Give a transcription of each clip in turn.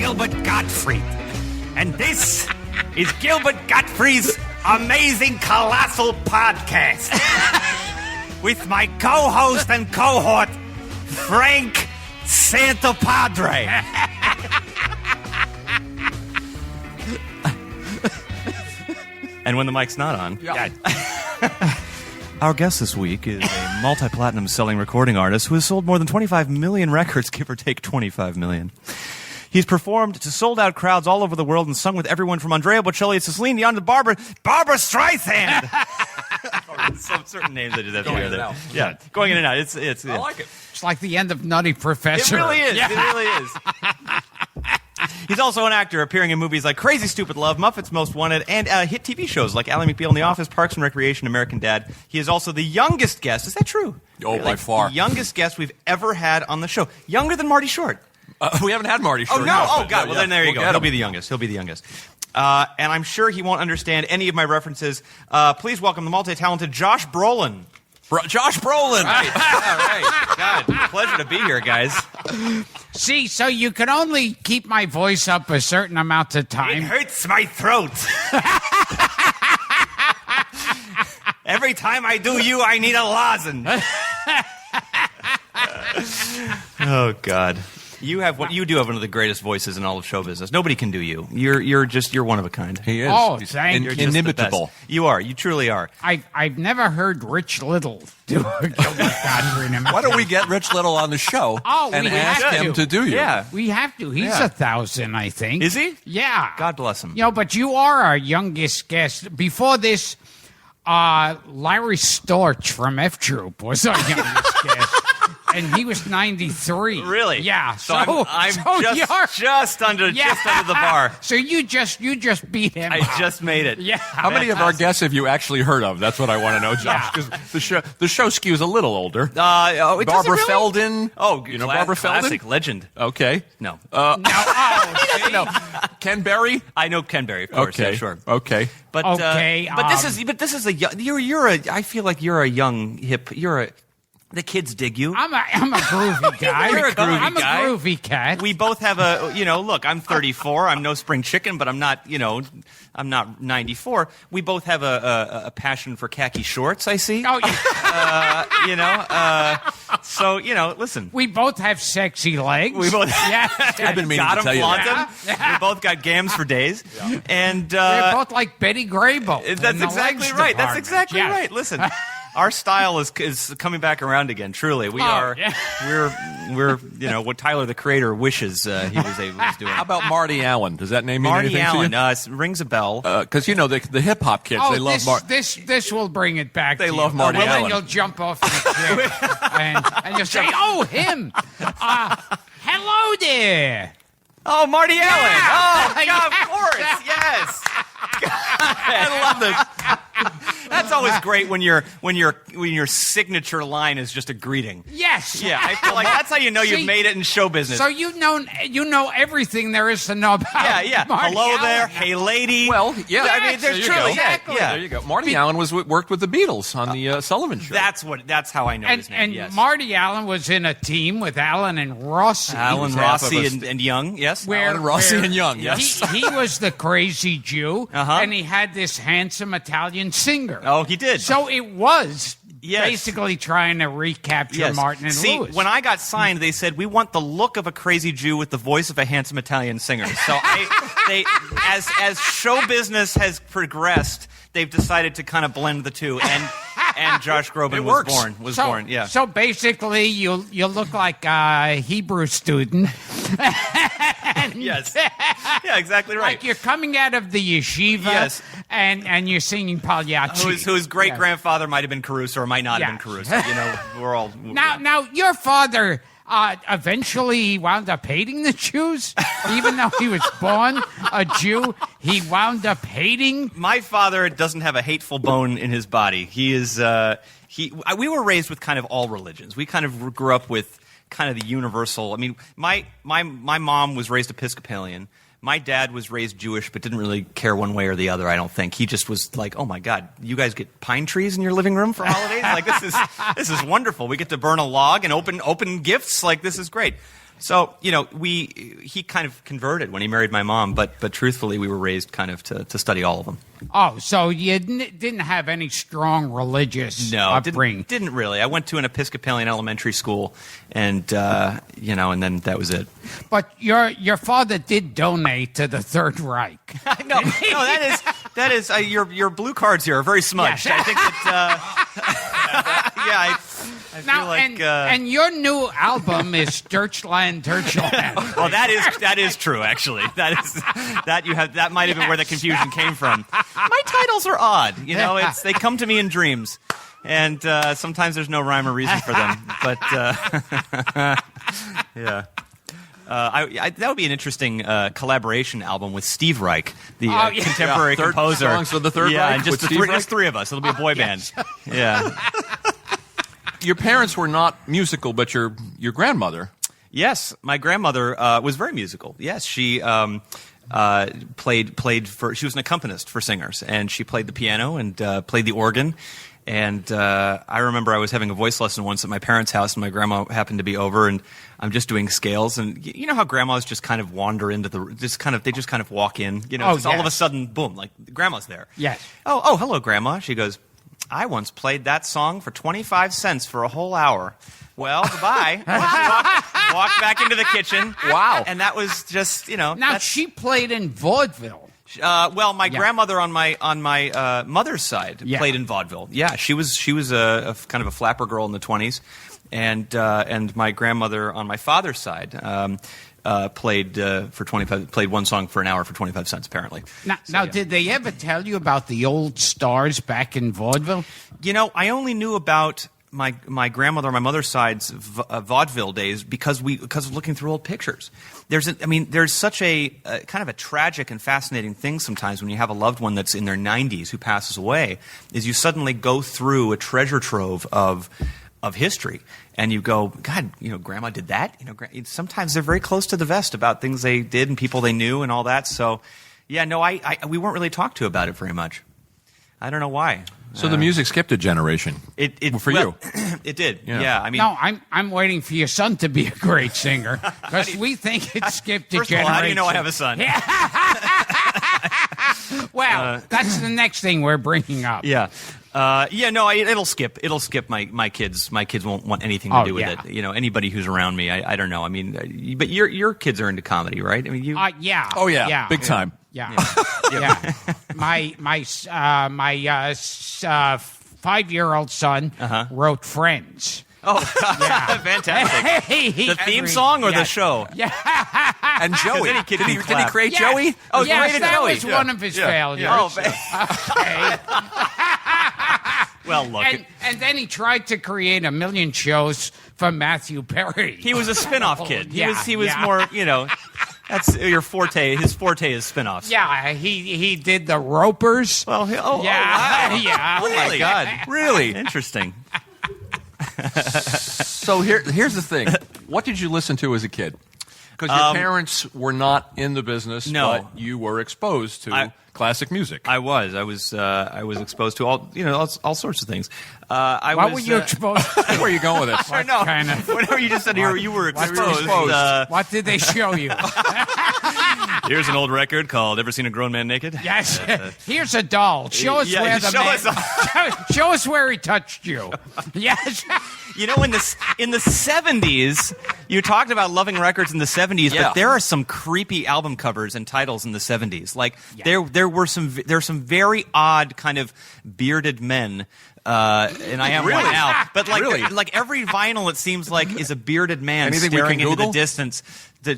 Gilbert Gottfried, and this is Gilbert Gottfried's Amazing Colossal Podcast with my co-host and cohort, Frank Santopadre. And when the mic's not on, Our guest this week is a multi-platinum selling recording artist who has sold more than 25 million records, give or take 25 million. He's performed to sold-out crowds all over the world and sung with everyone from Andrea Bocelli to Celine Dion to Barbara Streisand. Some certain names I just have going to in and out. Yeah, going in and out. It's I like it. It's like the end of Nutty Professor. It really is. Yeah. It really is. He's also an actor, appearing in movies like Crazy Stupid Love, Muppets Most Wanted, and hit TV shows like Ally McBeal in The Office, Parks and Recreation, American Dad. He is also the youngest guest. Is that true? Oh, Really? by far. The youngest guest we've ever had on the show. Younger than Marty Short. We haven't had Marty Short. Oh, no. Oh, God. Yeah, Well, then there you go. we'll get He'll him. be the youngest. He'll be the youngest. And I'm sure he won't understand any of my references. Please welcome the multi-talented Josh Brolin. Josh Brolin. Right. All right. God, pleasure to be here, guys. See, so you can only keep my voice up a certain amount of It time. hurts my throat. Every time I do you, I need a lozenge. Oh, God. You do have one of the greatest voices in all of show business. Nobody can do you. You're one of a kind. He is. Oh, He's thank You're you. just the inimitable. best. You are. You truly are. I've never heard Rich Little do a Gilbert Gottfried imitation. Why don't we get Rich Little on the show Oh, and we ask have him to. to do you? Yeah. We have to. He's Yeah. 1,000, I think. Is he? Yeah. God bless him. You know, but you are our youngest guest. Before this, Larry Storch from F Troop was our youngest guest. And he was 93. Really? Yeah. So I'm just under the bar. So you just beat him. I out. just made it. Yeah. How many of our guests have you actually heard of? That's what I want to know, Josh. Because the show skews a little older. It doesn't Barbara really? Feldon. Oh, you know Barbara classic Feldon? legend. Okay. No. No. Oh, see? No. Ken Berry. I know Ken Berry, of course. Okay. Yeah, sure. Okay. But Okay, this is a I feel like you're a young hip. The kids dig you. I'm a groovy guy. You're a groovy I'm guy. a groovy cat. We both have look, I'm 34. I'm no spring chicken, but I'm not 94. We both have a passion for khaki shorts, I see. Oh, yeah. So, listen. We both have sexy legs. We both Yeah. I've been meaning got to them, tell you flaunt that. them. We both got gams for days. Yeah. And They're both like Betty Grable. in that's the exactly legs right. That's department. exactly Yes. right. Listen. Our style is coming back around again. Truly, we are. Yeah. We're what Tyler the Creator wishes he was doing. How about Marty Allen? Does that name mean Marty anything Allen to you? rings a bell. Because the hip hop kids, Oh, they love this will bring it back. They to love you. Marty well, Allen. Then you'll jump off the cliff and you'll say, "Oh, him! Hello there." Oh, Marty Allen! Oh, God, Yeah. of course, yes. I love this. That's always great when your signature line is just a greeting. Yes. Yeah, I feel like that's how you know See, you've made it in show business. So you know everything there is to know about. yeah. Marty Hello Allen. there, hey lady. Well, yeah. I mean, Yes, there's there you truly, go. Exactly. yeah. There you go. Marty Allen worked with the Beatles on the Sullivan Show. That's how I know his name. And Yes. Marty Allen was in a team with Allen and Rossi. Alan half of Rossi us. and Young. Yes. Where, Alan Rossi where and Young, yes. He was the crazy Jew, Uh-huh. and he had this handsome Italian singer. Oh, he did. So it was Yes. basically trying to recapture Yes. Martin and See, Lewis. when I got signed, they said we want the look of a crazy Jew with the voice of a handsome Italian singer. So as show business has progressed, they've decided to kind of blend the two, and Josh Groban It was works. born. Yeah. So basically, you look like a Hebrew student. Yes. Yeah, exactly right. Like you're coming out of the yeshiva, Yes. and you're singing Pagliacci. Whose great grandfather might have been Caruso or might not have been Caruso. We're all Now, your father eventually wound up hating the Jews, even though he was born a Jew. He wound up hating. My father doesn't have a hateful bone in his body. He is. We were raised with kind of all religions. We kind of grew up with kind of the universal. I mean, my mom was raised Episcopalian. My dad was raised Jewish, but didn't really care one way or the other, I don't think. He just was like, oh, my God, you guys get pine trees in your living room for holidays? Like, this is wonderful. We get to burn a log and open gifts. Like, this is great. So, he kind of converted when he married my mom, but truthfully, we were raised kind of to study all of them. Oh, so you didn't have any strong religious upbringing? Didn't really. I went to an Episcopalian elementary school, and and then that was it. But your father did donate to the Third Reich. No, that is your blue cards here are very smudged. Yes. I think that I feel like and your new album is Deutschland. Well, that is true. Actually, that might have been where the confusion came from. My titles are odd. They come to me in dreams, and sometimes there's no rhyme or reason for them. But yeah. That would be an interesting collaboration album with Steve Reich, the contemporary composer. Songs for the Third Reich and just just three of us. It'll be a boy band. Yeah. Your parents were not musical, but your grandmother. Yes, my grandmother was very musical. Yes, she played for. She was an accompanist for singers, and she played the piano and played the organ. And I remember I was having a voice lesson once at my parents' house, and my grandma happened to be over, and I'm just doing scales. And you know how grandmas just kind of wander into they just kind of walk in. All of a sudden, boom, like grandma's there. Yes. Oh, hello, grandma. She goes, I once played that song for 25 cents for a whole hour. Well, goodbye. Walked back into the kitchen. Wow. And that was just, Now, she played in vaudeville. My grandmother on my mother's side played in vaudeville. Yeah, she was a kind of a flapper girl in the 20s, and my grandmother on my father's side played one song for an hour for 25 cents apparently. Now, did they ever tell you about the old stars back in vaudeville? I only knew about my grandmother on my mother's side's vaudeville days because of looking through old pictures. There's such a kind of a tragic and fascinating thing sometimes when you have a loved one that's in their 90s who passes away, is you suddenly go through a treasure trove of history, and you go, God, Grandma did that. Sometimes they're very close to the vest about things they did and people they knew and all that. So, yeah, no, we weren't really talked to about it very much. I don't know why. So the music skipped a generation. You. It did. Yeah. No, I'm waiting for your son to be a great singer because we think it skipped a generation. First of all, how do you know I have a son? Well, that's the next thing we're bringing up. Yeah. It'll skip. It'll skip my kids. My kids won't want anything to do with it. Anybody who's around me, I don't know. But your kids are into comedy, right? You. Yeah. Oh yeah. Big time. Yeah. Yeah. My 5-year-old son wrote Friends. Oh, yeah. Fantastic. The theme song or the show? Yeah. And Joey. Did he create Joey? Oh, yes, that Joey. was one of his failures. Yeah. Okay. Well, look. And then he tried to create a million shows for Matthew Perry. He was a spin-off kid. He was Yeah. more, that's your forte. His forte is spin-offs. Yeah, he did the Ropers. Well, wow. Yeah. Oh, my God. Really? Interesting. So here's the thing. What did you listen to as a kid? Because your parents were not in the business, No. but you were exposed to classic music. I was exposed to all sorts of things. What were you exposed to? Where are you going with this? I don't know. kind of- Whenever you just said you were exposed. What did they show you? Here's an old record called "Ever Seen a Grown Man Naked?" Yes. Here's a doll. Show us where the man. Show us where he touched you. Yes. In the 70s, you talked about loving records in the 70s, but there are some creepy album covers and titles in the 70s. Like there's some very odd kind of bearded men. And I am Really? one now. But Really? like every vinyl, it seems like, is a bearded man Anything we staring can into the Google? distance.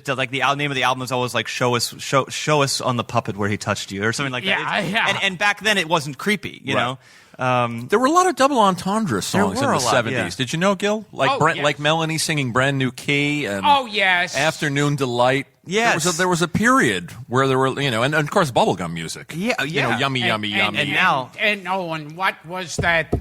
Like the name of the album is always like show us on the puppet where he touched you or something like that. Yeah. And back then it wasn't creepy, you know. There were a lot of double entendre songs in were the a lot, 70s. yeah. Did you know, Gil? Like yes. like Melanie singing Brand New Key and yes. Afternoon Delight. Yes. There was a period where there were, and of course bubblegum music. Yeah. Yummy, yummy. And now- and what was that?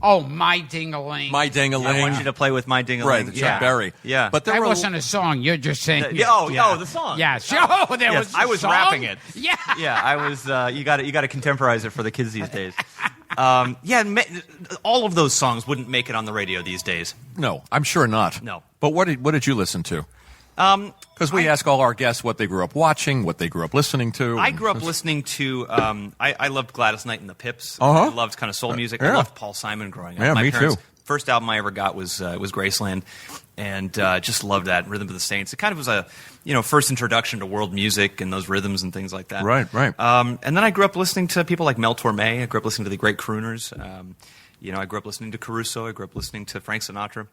My Ding-a-Ling. My Ding-a-Ling. I want you to play with My Ding-a-Ling. Right, the Chuck Berry. Yeah. But there That were wasn't a song. You're just saying. the song. Yes. There Yes, was. I was song? rapping it. Yeah. Yeah, I was. You got to contemporize it for the kids these days. All of those songs wouldn't make it on the radio these days. No, I'm sure not. No. But what did you listen to? Because we ask all our guests what they grew up watching, what they grew up listening to. I grew up listening to. I loved Gladys Knight and the Pips. Uh-huh. I loved kind of soul music. Yeah. I loved Paul Simon growing up. Yeah, My me parents' too. First album I ever got was Graceland, and just loved that Rhythm of the Saints. It kind of was a first introduction to world music and those rhythms and things like that. Right. And then I grew up listening to people like Mel Torme. I grew up listening to the great crooners. I grew up listening to Caruso. I grew up listening to Frank Sinatra.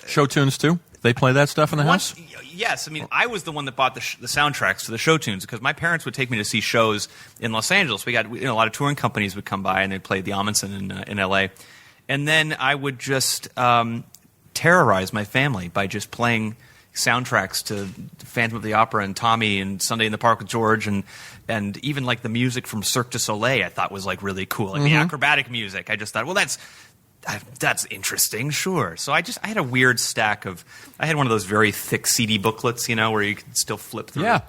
Show tunes too? They play that stuff in the house? Yes. I mean, I was the one that bought the soundtracks to the show tunes because my parents would take me to see shows in Los Angeles. We got a lot of touring companies would come by and they'd play the Amundsen in L.A. And then I would just terrorize my family by just playing soundtracks to Phantom of the Opera and Tommy and Sunday in the Park with George and even like the music from Cirque du Soleil I thought was like really cool. Like the acrobatic music. I just thought, well, that's interesting, sure. So I had a weird stack I had one of those very thick CD booklets, where you could still flip through. Yeah.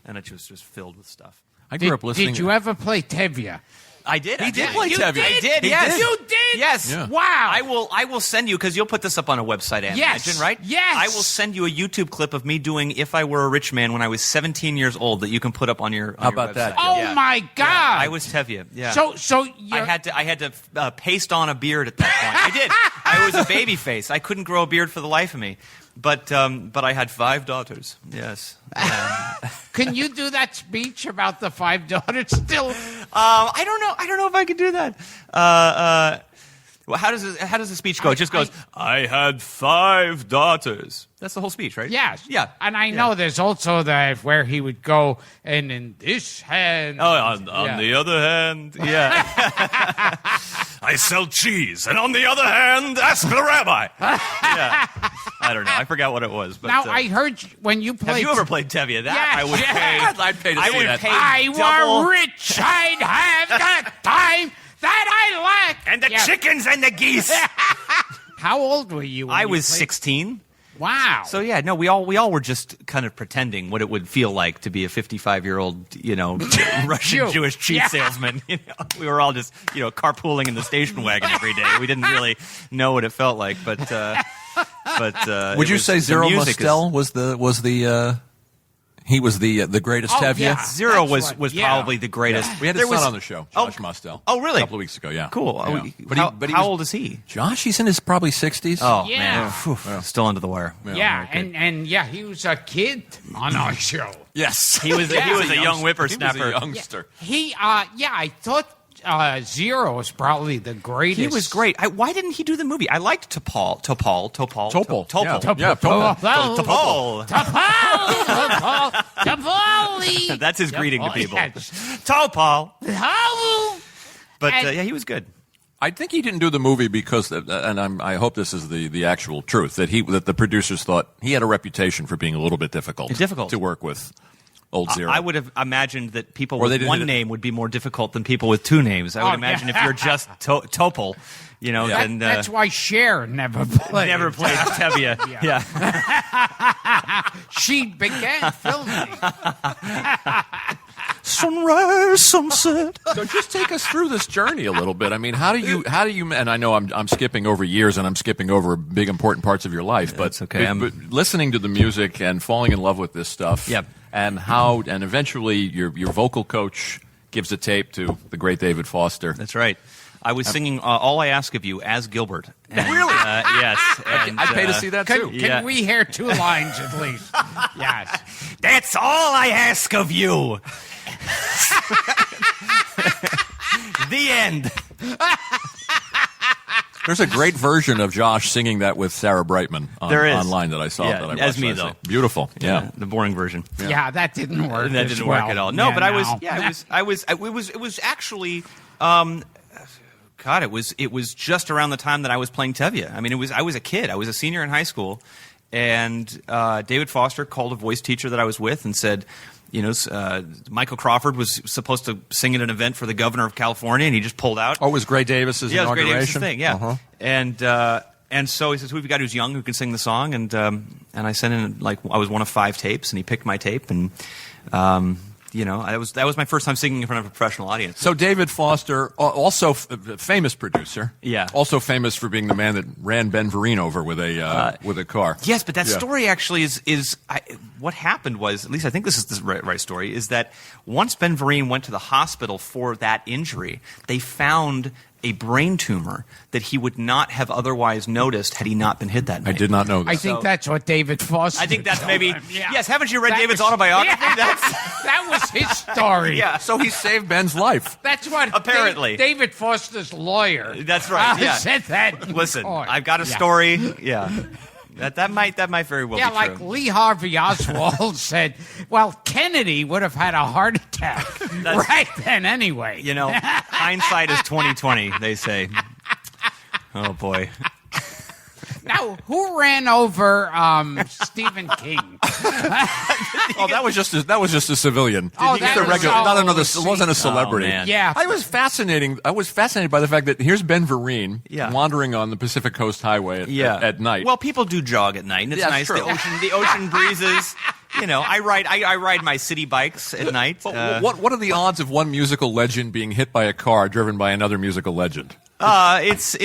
And it was just filled with stuff. I grew up listening. Did you ever play Tevye? I did. He did play Tevye. I did. Yes. You did? Yes. Yeah. Wow. I will send you because you'll put this up on a website. I Yes. imagine, right? Yes. I will send you a YouTube clip of me doing "If I Were a Rich Man" when I was 17 years old that you can put up on your. How about that? Oh Yeah. my God! Yeah, I was Tevye. Yeah. So I had to paste on a beard at that point. I did. I was a baby face. I couldn't grow a beard for the life of me. But I had 5 daughters. Yes. Can you do that speech about the 5 daughters still? I don't know if I could do that. Well, how does the speech go? It just goes, I had 5 daughters. That's the whole speech, right? Yes. Yeah. And I know there's also that where he would go, and in this hand. Oh, on the other hand, yeah. I sell cheese, and on the other hand, ask the rabbi. Yeah. I don't know. I forgot what it was. But, Now, I heard when you played. have you ever played Tevye? That Yes, I would yes. pay. I'd pay to I see would that. pay I double. were rich, I'd have the time that I lack. And the chickens and the geese. How old were you? When I you was played? 16. Wow. So yeah, no, we all were just kind of pretending what it would feel like to be a 55-year-old, Russian Jew. Jewish cheese Yeah. salesman. We were all just, carpooling in the station wagon every day. We didn't really know what it felt like, but Would you say Zero music Mostel was the he was the greatest Oh, Tevye? yeah. Zero That's was right, yeah. probably the greatest. We had his son on the show, Josh Mostel. Oh, really? A couple of weeks ago, yeah. Cool. Yeah. How old is he? Josh, he's in his probably 60s. Oh Yeah. man, Phew. Still under the wire. Yeah, very good. and he was a kid on our show. Yes. He was a young whippersnapper. He was a youngster. He, I thought Zero was probably the greatest. He was great. Why didn't he do the movie? I liked Topol. Topol. Yeah. Topol. Yeah, Topol. Topol. Topol. That's his greeting to people. Yes. Topol. But And- he was good. I think he didn't do the movie because, and I hope this is the actual truth, that the producers thought he had a reputation for being a little bit difficult to work with. Old Zero. I would have imagined that people Or they with didn't one do it. name would be more difficult than people with 2 names. I would imagine if you're just Topol, then That's why Cher never played. never played Tevye. Yeah. She began filming. Sunrise, sunset. So just take us through this journey a little bit. I mean, how do you? And I know I'm skipping over years and I'm skipping over big important parts of your life, but That's okay. But listening to the music and falling in love with this stuff. Yep. And eventually your vocal coach gives a tape to the great David Foster. That's right. I was singing "All I Ask of You" as Gilbert. And, Really? Yes. I'd pay to see that too. Yeah. Can we hear 2 lines at least? Yes. That's all I ask of you. The end. There's a great version of Josh singing that with Sarah Brightman There is. online that I saw. Yeah, that I watched as me, last though. night. Beautiful. Yeah. The boring version. Yeah, that didn't work. That as didn't well. work at all. No, but I was. no. Yeah, it was actually. God, it was just around the time that I was playing Tevye. I mean, I was a kid. I was a senior in high school, and David Foster called a voice teacher that I was with and said, Michael Crawford was supposed to sing at an event for the governor of California, and he just pulled out. Oh, it was Gray Davis's Yeah, it was inauguration? Gray Davis's thing. Yeah, Uh-huh. and so he says, "We've got who's young who can sing the song," and I sent in I was one of 5 tapes, and he picked my tape, and that was my first time singing in front of a professional audience. So David Foster, also famous producer. Yeah. Also famous for being the man that ran Ben Vereen over with a car. Yes, but that story actually is what happened was, at least I think this is the right story, is that once Ben Vereen went to the hospital for that injury, they found a brain tumor that he would not have otherwise noticed had he not been hit that night. I did not know that. I think that's what David Foster. I think that's maybe. Yeah. Yes, haven't you read David's autobiography? Yeah, That's that was his story. yeah. So he saved Ben's life. That's what Apparently. David Foster's lawyer. That's right. Yeah. Said that. Listen, before. I've got a story. Yeah. That might very well be true. like Lee Harvey Oswald said, well, Kennedy would have had a heart attack right then anyway. Hindsight is 20/20, they say. Oh boy. Now, who ran over Stephen King? That was just a civilian. That a was regular, so not another. It sweet. wasn't a celebrity. Oh, man. Yeah. I was fascinated by the fact that here's Ben Vereen Yeah. wandering on the Pacific Coast Highway at night. Well, people do jog at night, and it's Yeah, nice. true. The ocean breezes. I ride my city bikes at night. But what are the odds of one musical legend being hit by a car driven by another musical legend? That's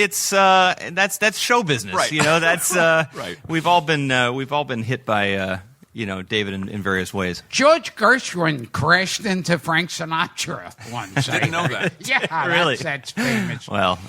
show business. Right. That's Right. We've all been hit by David in various ways. George Gershwin crashed into Frank Sinatra once. I didn't know that. Yeah, Really? That's famous. Well,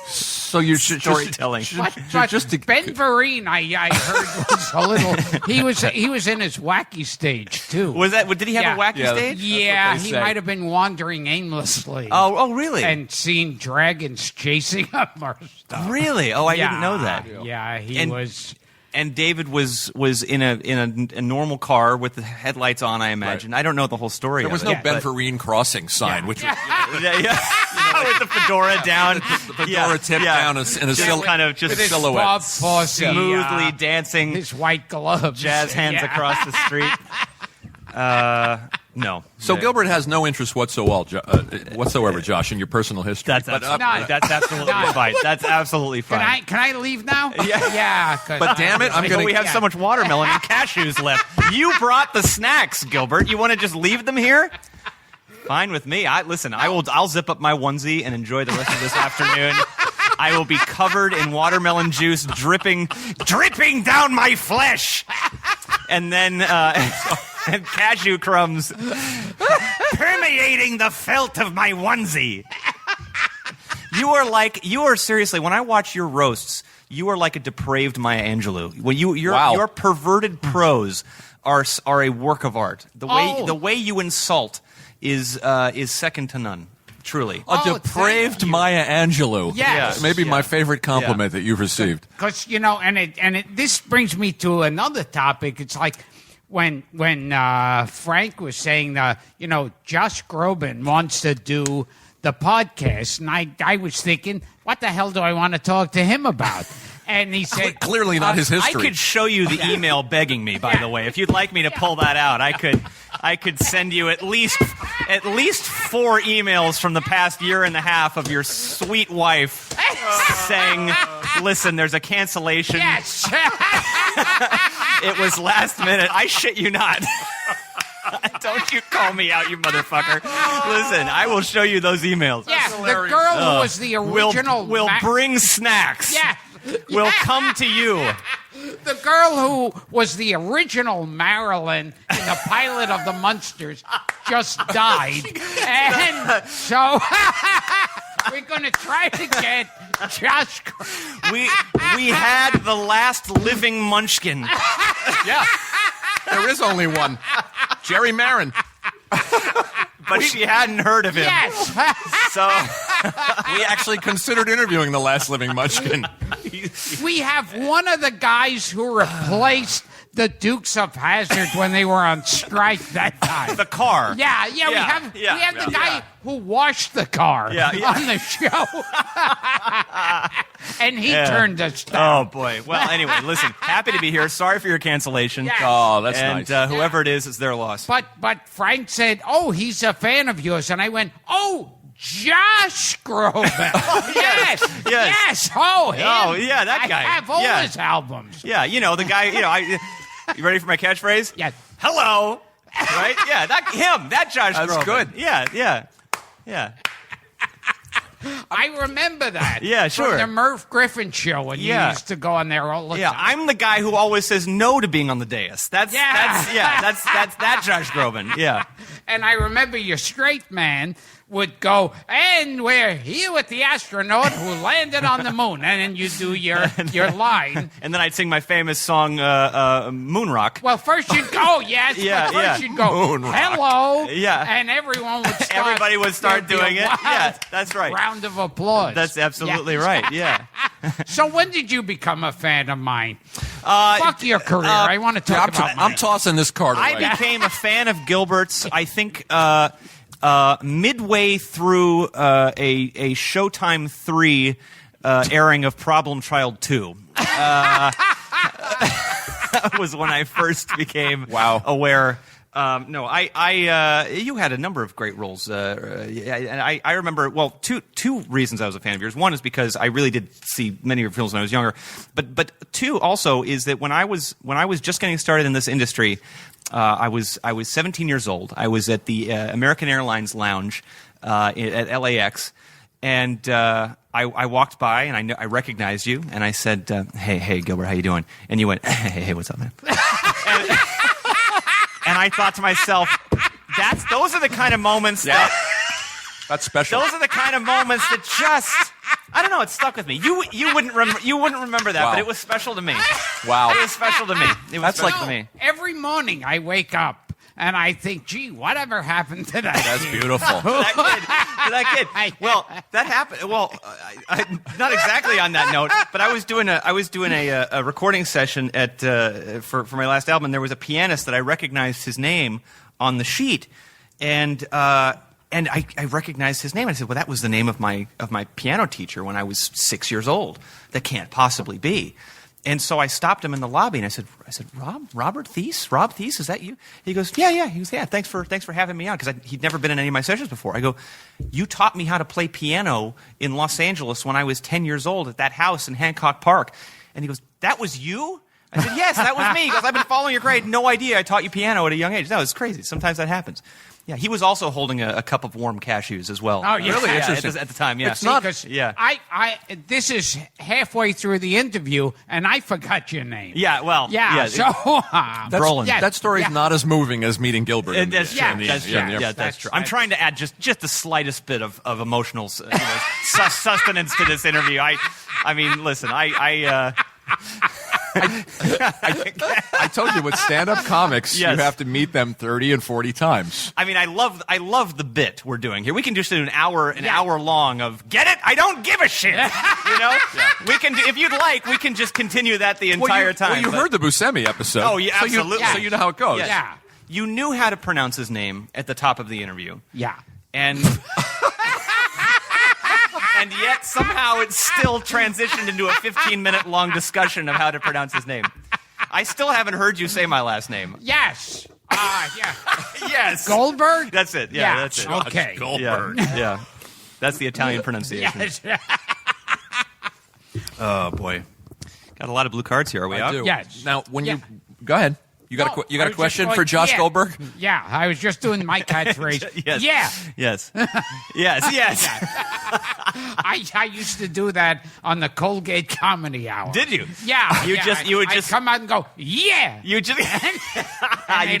So you should storytelling. But just to Ben Vereen, I heard was a little. He was in his wacky stage too. was that? Did he have a wacky Yeah, stage? Yeah, they he say. might have been wandering aimlessly. Oh, really? And seen dragons chasing him or stuff. Really? Oh, I didn't know that. Yeah, he And- was. And David was in a normal car with the headlights on, I imagine. I don't know the whole story. There was of no it, Ben but- Vereen crossing sign, which was with the fedora down, the fedora tip down in a just kind of just With his silhouette. Bob Fosse, smoothly dancing, his white gloves, jazz hands Yeah. across the street. No. So Gilbert has no interest whatsoever, Josh, in your personal history. That's absolutely fine. That's absolutely fine. Can I leave now? Yeah. Yeah. But damn it, I'm going to. We have so much watermelon and cashews left. You brought the snacks, Gilbert. You want to just leave them here? Fine with me. I'll zip up my onesie and enjoy the rest of this afternoon. I will be covered in watermelon juice, dripping down my flesh, and then and cashew crumbs permeating the felt of my onesie. You are seriously. When I watch your roasts, you are like a depraved Maya Angelou. When your perverted prose are a work of art. The way you insult is second to none. Truly. A depraved Maya Angelou. Yes. Maybe my favorite compliment that you've received. Because this brings me to another topic. It's like when Frank was saying, Josh Groban wants to do the podcast, and I was thinking, what the hell do I want to talk to him about? And he said, Clearly not his history. I could show you the email begging me, by the way. If you'd like me to pull that out, I could send you at least 4 emails from the past year and a half of your sweet wife saying, listen, there's a cancellation. yes. It was last minute. I shit you not. Don't you call me out, you motherfucker. Listen, I will show you those emails. Yeah, the girl who was the original. We'll bring snacks. Yeah. We'll come to you. The girl who was the original Marilyn in the pilot of the Munsters just died. And so we're going to try to get Josh. We had the last living munchkin. Yeah. There is only one. Jerry Marin. But she hadn't heard of him. Yes. So We actually considered interviewing the last living munchkin. We have one of the guys who replaced the Dukes of Hazzard when they were on strike that time. the car. Yeah, we have the guy who washed the car on the show. And he turned us down. Oh, boy. Well, anyway, listen, happy to be here. Sorry for your cancellation. Yeah. Oh, that's And nice. whoever it is, it's their loss. But Frank said, "Oh, he's a fan of yours," and I went, "Oh, Josh Groban." Yes. Oh, him. Oh, yeah, that guy. I have all Yeah. his albums. Yeah, the guy, you ready for my catchphrase? Yes. Hello, right? Yeah, that Josh Groban. That's good. Yeah. I remember that. Yeah, sure. From the Merv Griffin show when you used to go on there all the time. I'm the guy who always says no to being on the dais. That's that Josh Groban. Yeah. And I remember your straight man would go, and we're here with the astronaut who landed on the moon. And then you do your line. And then I'd sing my famous song, Moon Rock. Well, first you'd go, yes. Yeah, but first you'd go, Moon Rock. hello. Yeah. And everyone would start. Everybody would start there'd be doing a it. wild Yeah, that's right. Round of applause. That's absolutely Yeah. right. Yeah. So when did you become a fan of mine? Fuck your career. I want to talk about mine. I'm tossing this card away. I became a fan of Gilbert's, I think, midway through a Showtime 3 airing of Problem Child 2. That was when I first became aware. You had a number of great roles. And I remember, two reasons I was a fan of yours. One is because I really did see many of your films when I was younger. But two also is that when I was just getting started in this industry, I was 17 years old. I was at the American Airlines lounge at LAX, and I walked by and I recognized you, and I said, "Hey, Gilbert, how you doing?" And you went, "Hey, what's up, man?" And I thought to myself, those are the kind of moments that's special. Those are the kind of moments that just, I don't know, it stuck with me. You wouldn't remember that, but it was special to me. Wow. It was special to me. To me. Every morning I wake up and I think, gee, whatever happened to that? That's beautiful. that kid. Well, that happened. Well, not exactly on that note, but I was doing a recording session for my last album, and there was a pianist that I recognized his name on the sheet, and I recognized his name. I said, "Well, that was the name of my piano teacher when I was 6 years old. That can't possibly be." And so I stopped him in the lobby and I said, Robert Thies? Rob Thies, is that you? He goes, yeah. He goes, yeah, thanks for having me on, because he'd never been in any of my sessions before. I go, you taught me how to play piano in Los Angeles when I was 10 years old at that house in Hancock Park. And he goes, that was you? I said, yes, that was me. He goes, I've been following your grade. No idea I taught you piano at a young age. No, it's crazy. Sometimes that happens. Yeah, he was also holding a cup of warm cashews as well. Oh, yeah. Really interesting. At the time, yeah. It's not. Yeah. This is halfway through the interview, and I forgot your name. Yeah, well. Yeah, so. Brolin. That story's not as moving as meeting Gilbert. That's true. That's true. I'm trying to add just the slightest bit of emotional sustenance to this interview. I mean, listen, I told you with stand-up comics, you have to meet them 30 and 40 times. I mean, I love the bit we're doing here. We can just do an hour long of get it. I don't give a shit. You know, we can, if you'd like, we can just continue that the entire time. Well, you heard the Buscemi episode. Oh, yeah, absolutely. So you know how it goes. Yeah. You knew how to pronounce his name at the top of the interview. Yeah. And yet somehow it still transitioned into a 15-minute long discussion of how to pronounce his name. I still haven't heard you say my last name. Yes. Yeah. Yes. Goldberg? That's it. Yeah, that's it. Okay. Goldberg. Yeah. That's the Italian pronunciation. Yes. Oh, boy. Got a lot of blue cards here. Are we I out? do. Yes. Now, when you go ahead. You got a question for Josh yeah. Goldberg? Yeah, I was just doing my catchphrase. Yes. Yeah. Yes. Yes. I used to do that on the Colgate Comedy Hour. Did you? Yeah. You would just I'd come out and go, yeah. You just And you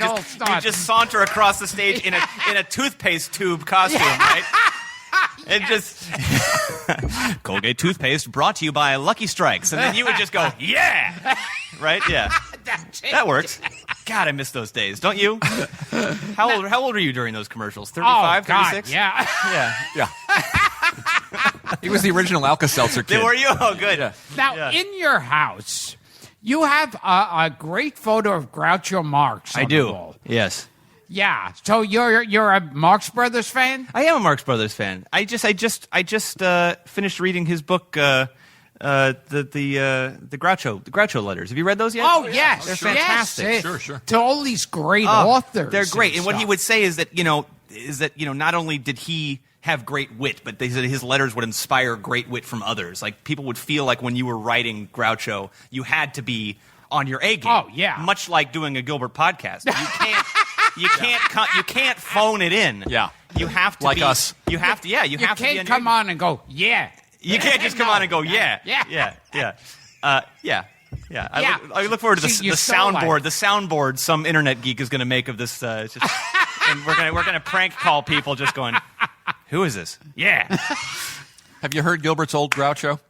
just saunter across the stage in a toothpaste tube costume, right? And just Colgate toothpaste brought to you by Lucky Strikes, and then you would just go, yeah, right, yeah, that works. God, I miss those days, don't you? How old were you during those commercials? 35, 36? Yeah. He was the original Alka-Seltzer kid. Were you? Oh, good. Yeah. Now, in your house, you have a great photo of Groucho Marx. I do. Yes. Yeah. So you're a Marx Brothers fan? I am a Marx Brothers fan. I just finished reading his book, the Groucho letters. Have you read those yet? Oh yes, they're fantastic. Yes. Sure. To all these great authors, they're great. And what stuff. he would say is that not only did he have great wit, but they said his letters would inspire great wit from others. Like people would feel like when you were writing Groucho, you had to be on your A game. Oh yeah, much like doing a Gilbert podcast. You can't phone it in. Yeah. You have to like be, us. You have to. Yeah. You have to be. You can't come on and go, yeah. You can't just come on and go, yeah. Yeah. I look forward to the soundboard. The soundboard some internet geek is going to make of this. And we're gonna prank call people, just going, "Who is this?" Yeah. Have you heard Gilbert's old Groucho?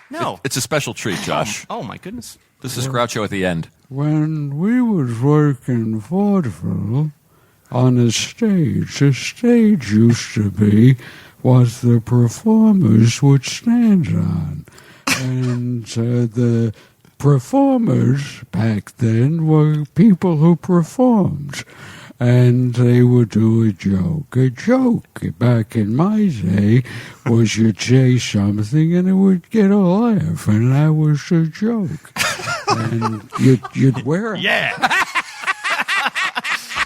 No. It's a special treat, Josh. Oh my goodness. This is Groucho at the end. When we was working vaudeville on a stage used to be what the performers would stand on. And the performers back then were people who performed. And they would do a joke. A joke back in my day was you'd say something and it would get a laugh, and that was a joke. And you'd wear a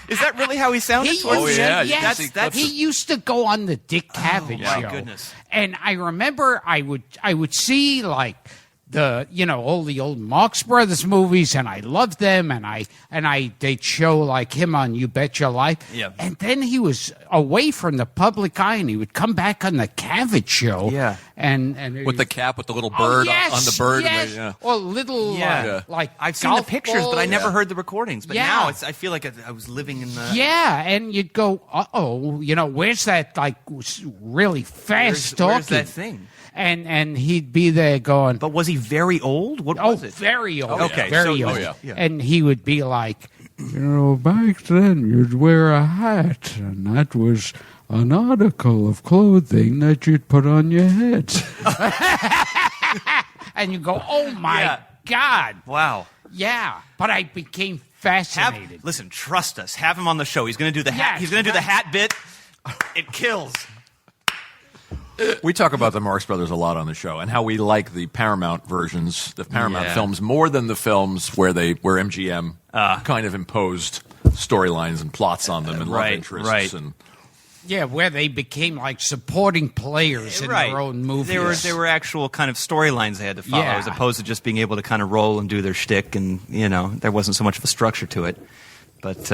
Is that really how he sounded? He used to go on the Dick Cavett show. My goodness. And I remember I would see like all the old Marx Brothers movies, and I loved them, and they'd show like him on You Bet Your Life. Yeah. And then he was away from the public eye, and he would come back on the Cavett show. Yeah. And With the cap, with the little bird on the bird. Yes. And Or little like I've seen the pictures, but I never heard the recordings. But now I feel like I was living in the. Yeah, and you'd go, where's that like really fast talking? Where's that thing? And he'd be there going. But was he very old? What was it? Very old. Okay, very old. Yeah. And he would be like, back then you'd wear a hat, and that was an article of clothing that you'd put on your head. And you go, oh my God. Wow. Yeah. But I became fascinated. Listen, trust us. Have him on the show. He's going to do the hat. Yes, He's going to do the hat bit. It kills. We talk about the Marx Brothers a lot on the show, and how we like the Paramount versions, the Paramount films, more than the films where MGM kind of imposed storylines and plots on them and love interests. And where they became like supporting players in their own movies. There were actual kind of storylines they had to follow, as opposed to just being able to kind of roll and do their shtick, and there wasn't so much of a structure to it. But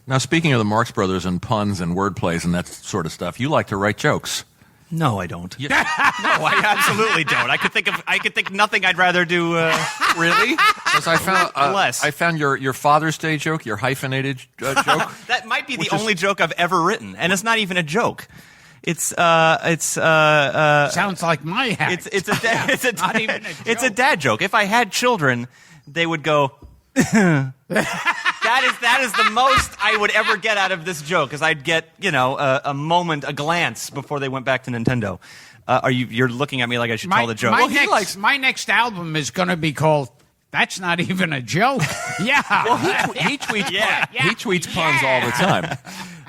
Now, speaking of the Marx Brothers and puns and wordplays and that sort of stuff, you like to write jokes. No, I don't. No, I absolutely don't. I could think nothing I'd rather do. Really? Because I found less. I found your Father's Day joke, your hyphenated joke. That might be the only joke I've ever written, and it's not even a joke. Sounds like my act. It's a dad joke. If I had children, they would go. That is the most I would ever get out of this joke, because I'd get a glance before they went back to Nintendo. You're looking at me like I should tell the joke? My next album is going to be called "That's Not Even a Joke." Yeah. Well, he tweets. He tweets puns all the time.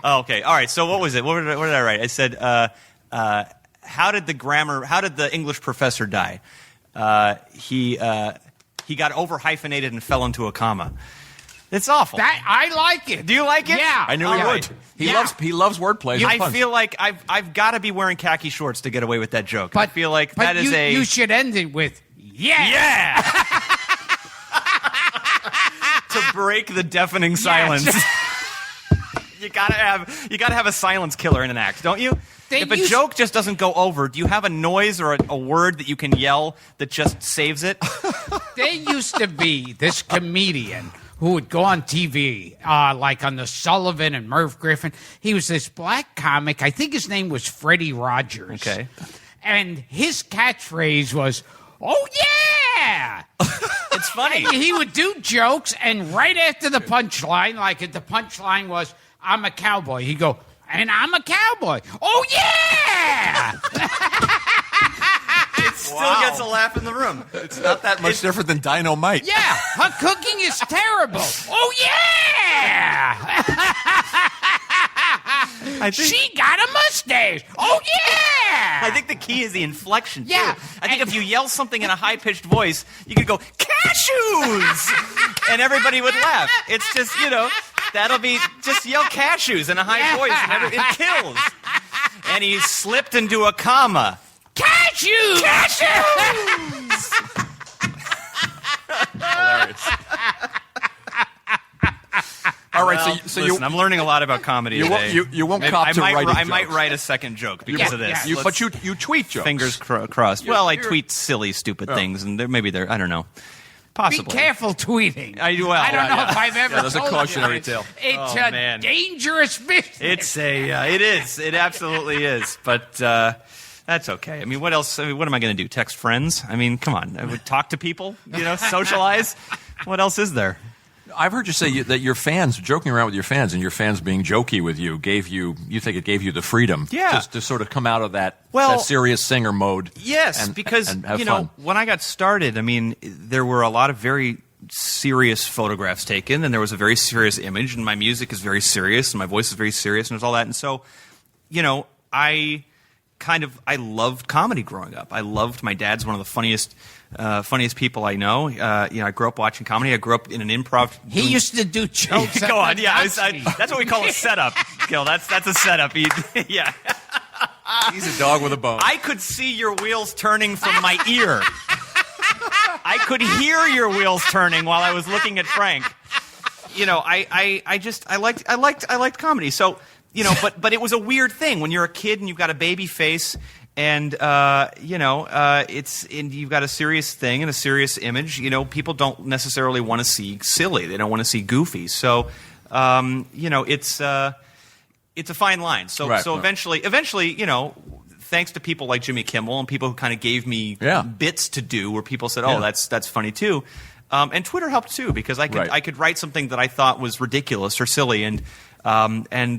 Okay. All right. So what was it? What did I write? I said, how did the English professor die? He got over hyphenated and fell into a comma. It's awful. I like it. Do you like it? Yeah. I knew he would. He loves wordplay. I feel like I've got to be wearing khaki shorts to get away with that joke. I feel like that is you should end it with yeah. To break the deafening silence. You gotta have a silence killer in an act, don't you? If a joke just doesn't go over, do you have a noise or a word that you can yell that just saves it? There used to be this comedian who would go on TV, like on the Sullivan and Merv Griffin. He was this black comic. I think his name was Freddie Rogers. Okay. And his catchphrase was, "Oh, yeah!" It's funny. And he would do jokes, and right after the punchline, like if the punchline was, "I'm a cowboy," he'd go, "And I'm a cowboy." "Oh, yeah!" It still gets a laugh in the room. It's not that much different than Dynamite. Yeah, her cooking is terrible. Oh, yeah! She got a mustache. Oh, yeah! I think the key is the inflection, too. Yeah. I think if you yell something in a high-pitched voice, you could go, "Cashews!" and everybody would laugh. It's just, that'll be, just yell "cashews" in a high voice, and it kills. And he slipped into a comma. Cashews! Cashews! Hilarious. All right, so So Listen, I'm learning a lot about comedy today. You won't cop to writing I might jokes. write a second joke because of this. But you tweet jokes. Fingers crossed. Well, I tweet silly, stupid things, and maybe they're I don't know. Possibly. Be careful tweeting. I don't know if I've ever that's a told cautionary you. tale. It's Oh, a man. dangerous business. It is. It absolutely is. But that's okay. I mean, what else? I mean, what am I going to do? Text friends? I mean, come on. I would talk to people. Socialize. What else is there? I've heard you say that your fans, joking around with your fans, and your fans being jokey with you, you think it gave you the freedom to sort of come out of that serious singer mode. Yes, because and have fun. when I got started, I mean, there were a lot of very serious photographs taken, and there was a very serious image, and my music is very serious, and my voice is very serious, and there's all that. And so, I loved comedy growing up. My dad's one of the funniest people I know. I grew up watching comedy. I grew up in an improv. He used to do jokes. Go on, yeah. That's what we call a setup, Gil. That's a setup. Yeah. He's a dog with a bone. I could see your wheels turning from my ear. I could hear your wheels turning while I was looking at Frank. I liked comedy. So, but it was a weird thing when you're a kid and you've got a baby face. And you've got a serious thing and a serious image. People don't necessarily want to see silly; they don't want to see goofy. So, it's a fine line. So, eventually, thanks to people like Jimmy Kimmel and people who kind of gave me bits to do, where people said, "Oh, that's funny too," and Twitter helped too because I could write something that I thought was ridiculous or silly and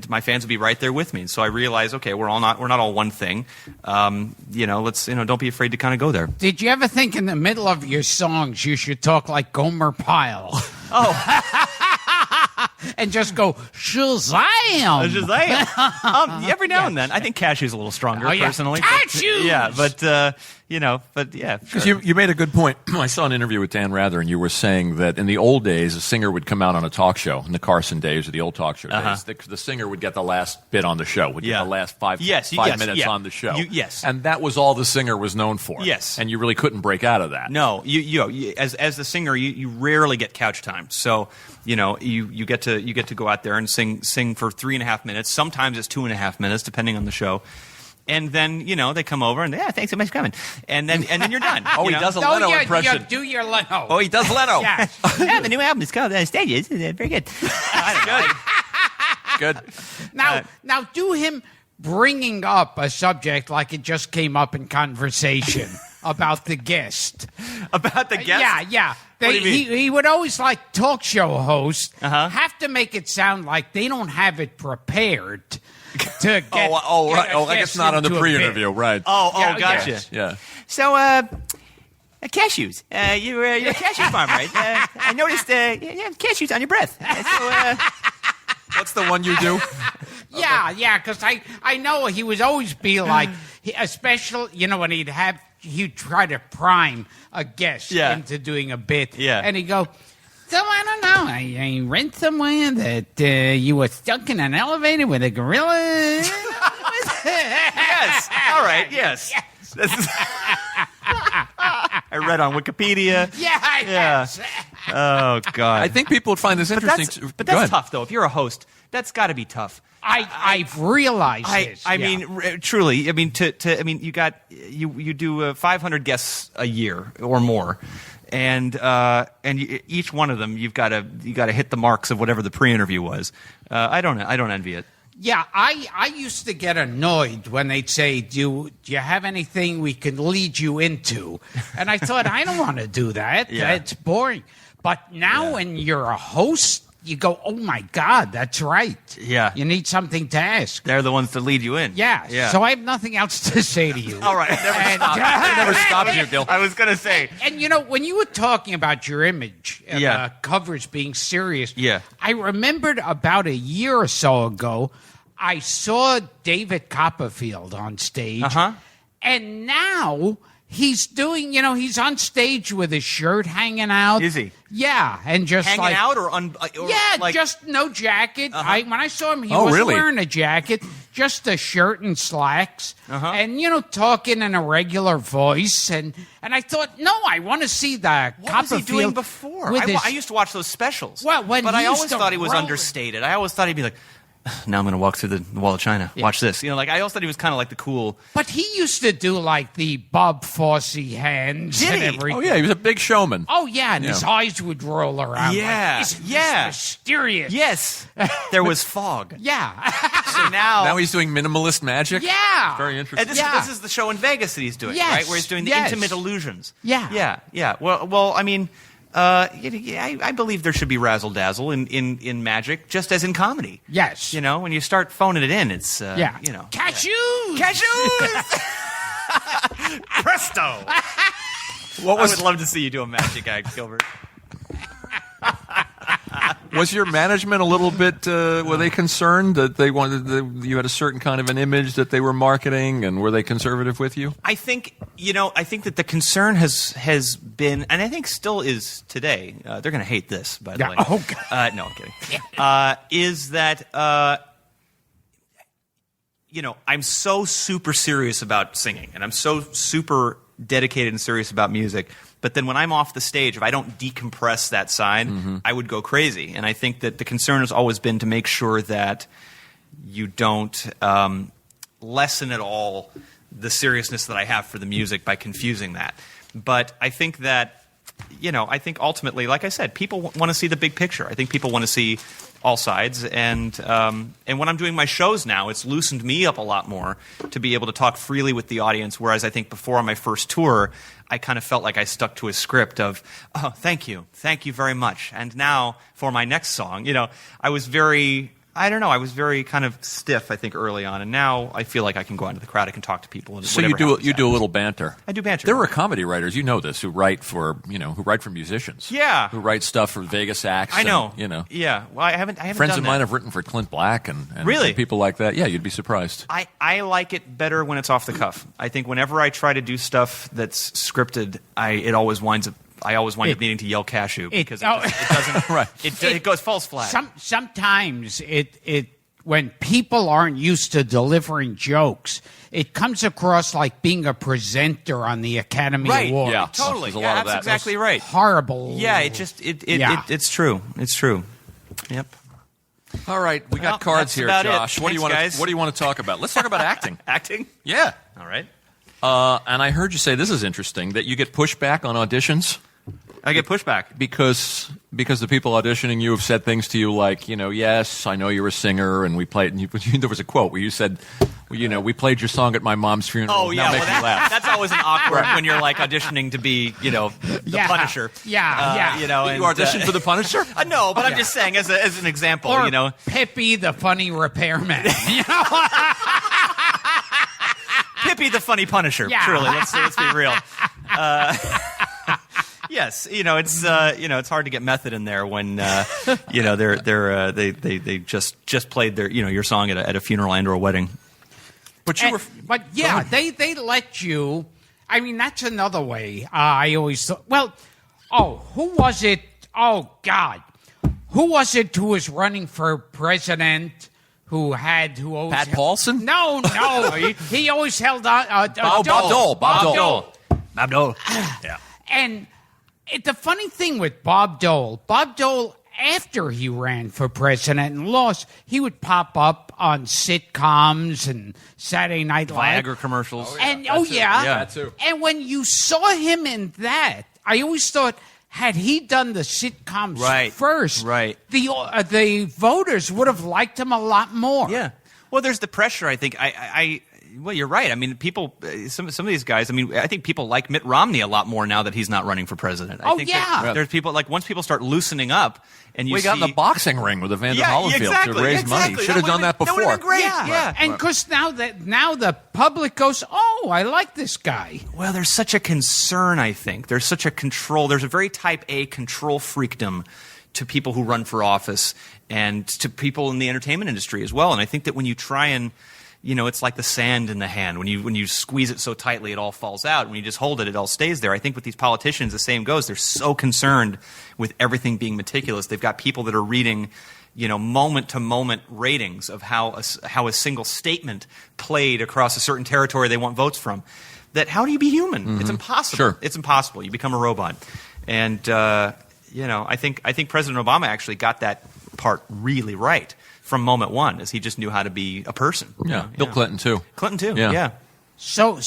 my fans would be right there with me. So I realized, okay, we're not all one thing. Let's don't be afraid to kind of go there. Did you ever think in the middle of your songs you should talk like Gomer Pyle? Oh. And just go Shazam! Every now and then, I think Cashew's a little stronger, personally. Cashews! Because you made a good point. I saw an interview with Dan Rather, and you were saying that in the old days, a singer would come out on a talk show, in the Carson days or the old talk show days. The singer would get the last bit on the show, would get the last five minutes on the show. And that was all the singer was known for. Yes. And you really couldn't break out of that. No, as the singer, you rarely get couch time. So, you get to go out there and sing for 3.5 minutes. Sometimes it's 2.5 minutes, depending on the show. And then, they come over and, thanks so much for coming. And then you're done. He does a Leno impression. Do your Leno. Oh, he does Leno. Yeah. The new album is called Stages. Very good. Good. Now do him bringing up a subject like it just came up in conversation about the guest. About the guest? Yeah. What do you mean? He would always, like talk show hosts, have to make it sound like they don't have it prepared to get. I guess not on the pre-interview, right? Gotcha. Yeah. So, cashews. You're a cashew farmer, right? I noticed you have cashews on your breath. What's the one you do? Yeah, because I know he would always be like, especially, when he'd try to prime a guest into doing a bit. Yeah. And he'd go, so I don't know, I read somewhere that you were stuck in an elevator with a gorilla. Yes. All right. Yes. I read on Wikipedia. Yes. Oh, God. I think people would find this interesting. But that's tough, though. If you're a host, that's got to be tough. I've realized this. I mean, truly. I mean, you do 500 guests a year or more, and each one of them you got to hit the marks of whatever the pre-interview was. I don't envy it. Yeah, I used to get annoyed when they'd say, do you have anything we can lead you into? And I thought, I don't want to do that. Yeah. It's boring. But now when you're a host, you go, oh, my God, that's right. Yeah. You need something to ask. They're the ones to lead you in. Yeah. So I have nothing else to say to you. All right. It never stops you, Gil. I was going to say. And, when you were talking about your image and covers being serious, I remembered about a year or so ago, I saw David Copperfield on stage. And now he's doing, he's on stage with his shirt hanging out. Is he? Yeah. And just hanging out or just no jacket. When I saw him, he wasn't really? wearing a jacket. just a shirt and slacks, and talking in a regular voice, and I thought, no, I want to see the What Copperfield. was he doing before? I used to watch those specials. Well, but I always thought he was roll understated. I always thought he'd be like, now I'm going to walk through the Wall of China. Watch this. I always thought he was kind of like the cool. But he used to do like the Bob Fosse hands Did and he? everything. Oh yeah, he was a big showman. Oh yeah, and his eyes would roll around. Yeah, like, isn't yeah. this mysterious. Yes, there was fog. Yeah. So now He's doing minimalist magic. Yeah. Very interesting. And Yeah. this is the show in Vegas that he's doing, Yes, right? Where he's doing the yes. intimate illusions. Yeah. Yeah. Well, I mean, I believe there should be razzle dazzle in magic, just as in comedy. Yes. When you start phoning it in, it's Cashews. Cashews. Presto. What I was would love to see you do a magic act, Gilbert. was your management a little bit? Were they concerned that they wanted you had a certain kind of an image that they were marketing, and were they conservative with you? I think that the concern has been, and I think still is today. They're going to hate this, by the way. Oh, God. No, I'm kidding. Is that I'm so super serious about singing, and I'm so super dedicated and serious about music. But then when I'm off the stage, if I don't decompress that side, I would go crazy. And I think that the concern has always been to make sure that you don't lessen at all the seriousness that I have for the music by confusing that. But I think that, I think ultimately, like I said, people want to see the big picture. I think people want to see all sides. And when I'm doing my shows now, it's loosened me up a lot more to be able to talk freely with the audience, whereas I think before on my first tour, I kind of felt like I stuck to a script of, oh, thank you very much. And now for my next song, I was very kind of stiff, I think, early on, and now I feel like I can go out into the crowd, I can talk to people. And So you do a little banter. I do banter. There are comedy writers, who write for musicians. Yeah. Who write stuff for Vegas acts. I know. And, Yeah. Well, I haven't. Friends done of mine that. have written for Clint Black and Really? people like that. Yeah, you'd be surprised. I like it better when it's off the cuff. I think whenever I try to do stuff that's scripted, I always wind up needing to yell cashew because it doesn't. Right. It goes false flag. Sometimes when people aren't used to delivering jokes, it comes across like being a presenter on the Academy Awards. Yeah, Totally. There's a lot of That's that. exactly right. Horrible. Yeah. It's true. It's true. Yep. All right, we got Well, cards that's here, about it. Josh. What do you Thanks, want? guys. What do you want to talk about? Let's talk about acting. Acting. Yeah. All right. And I heard you say this is interesting that you get pushback on auditions. I get pushback. Because the people auditioning you have said things to you like, yes, I know you're a singer, and we played. And there was a quote where you said, we played your song at my mom's funeral. Oh yeah, Now make me laugh. that's always an awkward when you're like auditioning to be, the Punisher. Yeah. You auditioned for the Punisher? No, but I'm just saying as an example, Or Pippi, the funny repairman. Pippi the funny Punisher. Yeah. Truly, let's be real. Yes, it's hard to get method in there when they just played your song at a funeral and or a wedding. But they let you. I mean, that's another way. I always thought. Well, who was it? Oh God, who was it who was running for president? Who always Pat Paulson? No. he always held on. Bob Dole. Bob Dole. Yeah. And the funny thing with Bob Dole, after he ran for president and lost, he would pop up on sitcoms and Saturday Night Live. Viagra commercials. And Yeah, that too. And when you saw him in that, I always thought, had he done the sitcoms first, the voters would have liked him a lot more. Yeah. Well, there's the pressure. I think well, you're right. I mean, people. Some of these guys. I mean, I think people like Mitt Romney a lot more now that he's not running for president. I think there's people like once people start loosening up, and you got in the boxing ring with Evander Holyfield to raise money. Should have done that before. That would have been great. Yeah. And because now the public goes, oh, I like this guy. Well, there's such a concern. I think there's such a control. There's a very type A control freakdom to people who run for office and to people in the entertainment industry as well. And I think that when you try and it's like the sand in the hand. When you squeeze it so tightly, it all falls out. When you just hold it, it all stays there. I think with these politicians, the same goes. They're so concerned with everything being meticulous. They've got people that are reading, moment-to-moment ratings of how a single statement played across a certain territory they want votes from. That how do you be human? It's impossible. Sure. It's impossible. You become a robot. And I think President Obama actually got that part really right from moment one, as he just knew how to be a person. Yeah, Bill Clinton too. Clinton too. Yeah. Yeah. So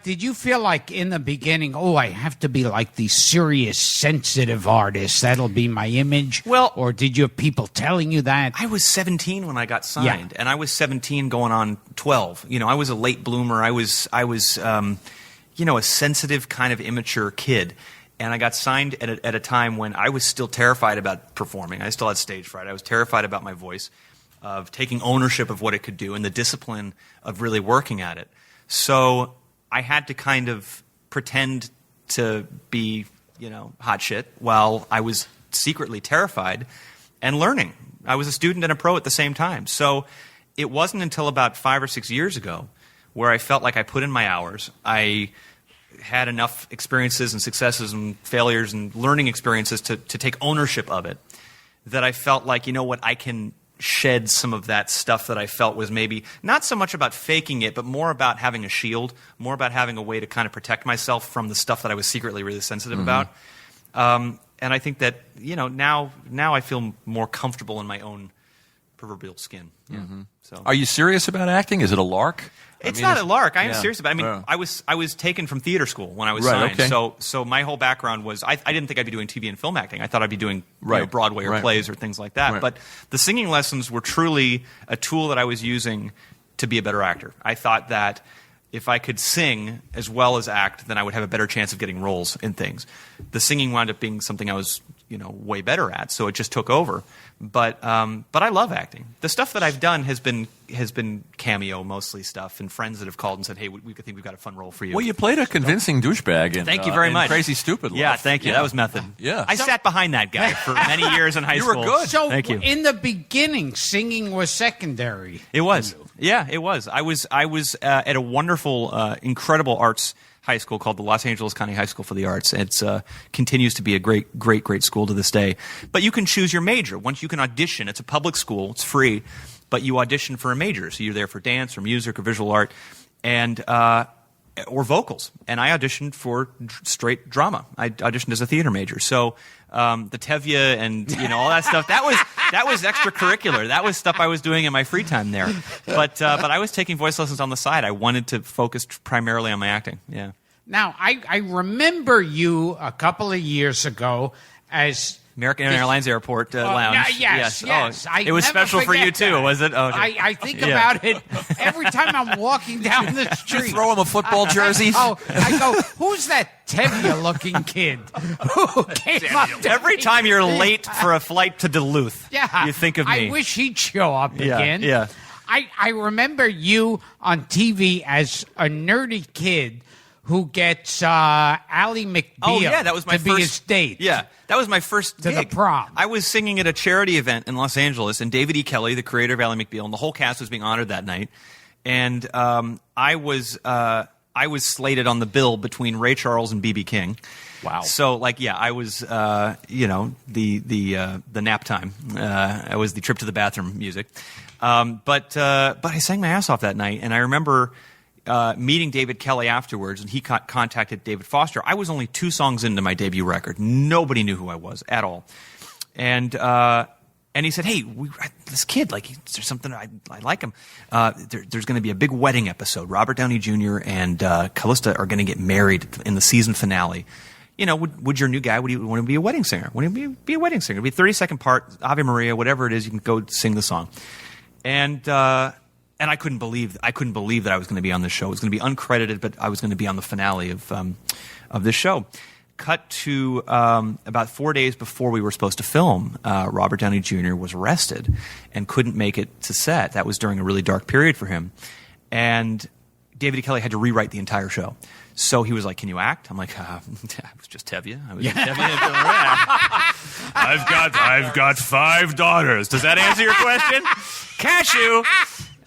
did you feel like in the beginning, I have to be like the serious, sensitive artist. That'll be my image. Well, or did you have people telling you that? I was 17 when I got signed, and I was 17 going on 12. I was a late bloomer. I was a sensitive kind of immature kid. And I got signed at a time when I was still terrified about performing. I still had stage fright. I was terrified about my voice, of taking ownership of what it could do, and the discipline of really working at it. So I had to kind of pretend to be, hot shit while I was secretly terrified and learning. I was a student and a pro at the same time. So it wasn't until about 5 or 6 years ago where I felt like I put in my hours. I had enough experiences and successes and failures and learning experiences to take ownership of it, that I felt like, I can shed some of that stuff that I felt was maybe not so much about faking it, but more about having a shield, more about having a way to kind of protect myself from the stuff that I was secretly really sensitive about. And I think that, now I feel more comfortable in my own proverbial skin. Yeah. So, Are you serious about acting? Is it a lark? It's not a lark. I am serious about it. I was taken from theater school when I was signed. Okay. So my whole background was I didn't think I'd be doing TV and film acting. I thought I'd be doing Broadway or plays or things like that. Right. But the singing lessons were truly a tool that I was using to be a better actor. I thought that if I could sing as well as act, then I would have a better chance of getting roles in things. The singing wound up being something I was way better at, so it just took over. But I love acting. The stuff that I've done has been cameo mostly stuff, and friends that have called and said, "Hey, we think we've got a fun role for you." Well, you played a convincing douchebag in Thank you very much. Crazy Stupid Love. Yeah, thank you. That was method. Yeah. I sat behind that guy for many years in high You were school. good. So Thank you. in the beginning, singing was secondary. It was. Yeah, it was. I was at a wonderful, incredible arts high school called the Los Angeles County High School for the Arts. It continues to be a great school to this day. But you can choose your major. Once you can audition, it's a public school, it's free, but you audition for a major. So you're there for dance or music or visual art and or vocals. And I auditioned for straight drama. I auditioned as a theater major. So the Tevye and all that stuff, that was extracurricular. That was stuff I was doing in my free time there. But I was taking voice lessons on the side. I wanted to focus primarily on my acting. Yeah. Now, I remember you a couple of years ago as American Airlines Airport Lounge. Yes. Oh, it was special for you too, was it? Oh, I think about it every time I'm walking down the street. Throw him a football jersey. I go, who's that Tevye-looking kid who came up to Every me? time you're late for a flight to Duluth, you think of me. I wish he'd show up again. Yeah. I remember you on TV as a nerdy kid who gets Ally McBeal that was my to first be his date. Yeah, that was my first To the gig. prom. I was singing at a charity event in Los Angeles, and David E. Kelley, the creator of Ally McBeal, and the whole cast was being honored that night. And I was slated on the bill between Ray Charles and B.B. King. Wow. So, I was, the nap time. I was the trip to the bathroom music. But I sang my ass off that night, and I remember meeting David Kelley afterwards, and he contacted David Foster. I was only 2 songs into my debut record. Nobody knew who I was at all. And he said, "Hey, this kid, there's something, I like him. There's going to be a big wedding episode. Robert Downey Jr. and Callista are going to get married in the season finale. Would your new guy, would he want to be a wedding singer? Would he be a wedding singer? It'd be a 30-second part, Ave Maria, whatever it is, you can go sing the song." And I couldn't believe that I was going to be on this show. It was going to be uncredited, but I was going to be on the finale of this show. Cut to about 4 days before we were supposed to film, Robert Downey Jr. was arrested and couldn't make it to set. That was during a really dark period for him. And David E. Kelley had to rewrite the entire show. So he was like, "Can you act?" I'm like, "I was just Tevye. I've got 5 daughters. Does that answer your question?" Cashew.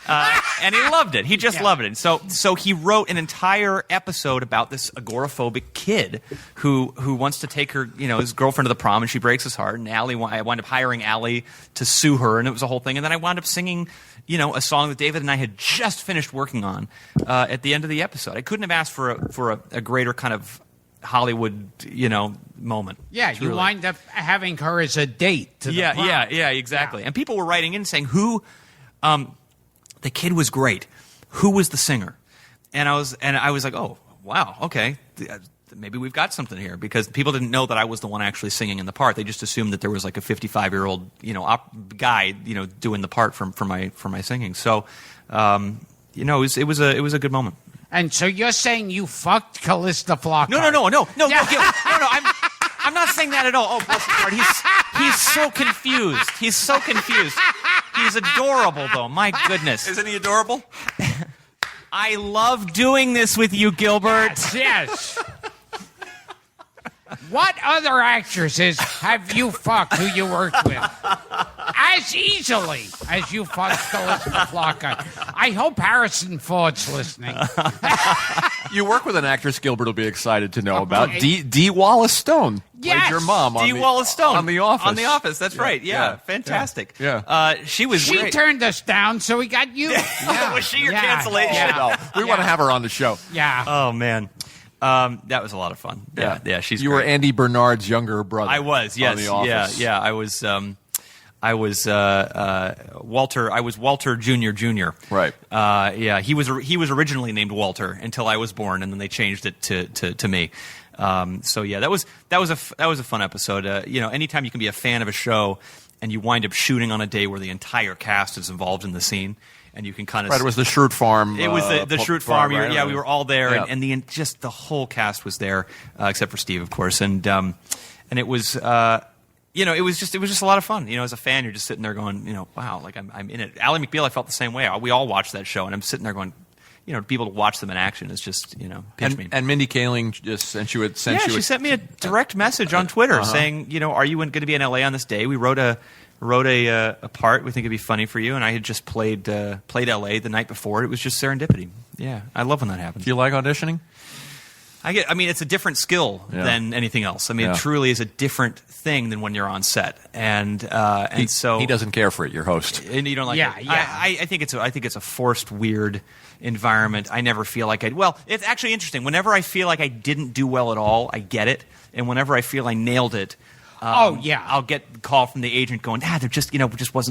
And he loved it. He just loved it. So he wrote an entire episode about this agoraphobic kid who wants to take her, his girlfriend to the prom, and she breaks his heart. And I wound up hiring Allie to sue her, and it was a whole thing. And then I wound up singing, a song that David and I had just finished working on at the end of the episode. I couldn't have asked for a greater kind of Hollywood, moment. Yeah, you wind up having her as a date to the prom. Yeah, exactly. And people were writing in saying, who, the kid was great. Who was the singer? And I was like, oh, wow, okay. Maybe we've got something here, because people didn't know that I was the one actually singing in the part. They just assumed that there was like a 55-year-old, guy, doing the part for my singing. So, it was a good moment. And so you're saying you fucked Callista Flockhart? No, I'm not saying that at all. Oh, bless his heart. He's so confused. He's adorable, though. My goodness. Isn't he adorable? I love doing this with you, Gilbert. Yes. What other actresses have you fucked who you worked with as easily as you fucked Callista Flockhart? I hope Harrison Ford's listening. You work with an actress Gilbert will be excited to know about. Dee Wallace Stone. Yes. Played your mom Dee Wallace Stone on The Office. On The Office, that's right. Yeah, fantastic. Yeah. She was She great. turned us down, so we got you. Yeah. Was she your Yeah. cancellation? Yeah. We want to have her on the show. Yeah. Oh, man. That was a lot of fun. Yeah, she's You great. were Andy Bernard's younger brother. I was, yes. On The Office. Yeah. I was Walter. I was Walter Jr. Right. Yeah. He was originally named Walter until I was born, and then they changed it to me. So yeah, that was a fun episode. Anytime you can be a fan of a show and you wind up shooting on a day where the entire cast is involved in the scene, and you can kind of Right, it was the Schrute Farm. It was the Schrute Farm. Right? We were all there, Yeah. and just the whole cast was there, except for Steve, of course. And it was, it was just a lot of fun. As a fan, you're just sitting there going, wow, like I'm in it. Ally McBeal, I felt the same way. We all watched that show, and I'm sitting there going, people to watch them in action is just, pinch me. And Mindy Kaling just sent you She sent me a direct message on Twitter saying, are you going to be in LA on this day? We wrote a part. We think it'd be funny for you, and I had just played LA the night before. It was just serendipity. Yeah, I love when that happens. Do you like auditioning? It's a different skill than anything else. It truly is a different thing than when you're on set, and so he doesn't care for it. Your host, and you don't like it. Yeah. I think it's a forced, weird environment. I never feel like it's actually interesting. Whenever I feel like I didn't do well at all, I get it, and whenever I feel I nailed it. I'll get a call from the agent going, there just,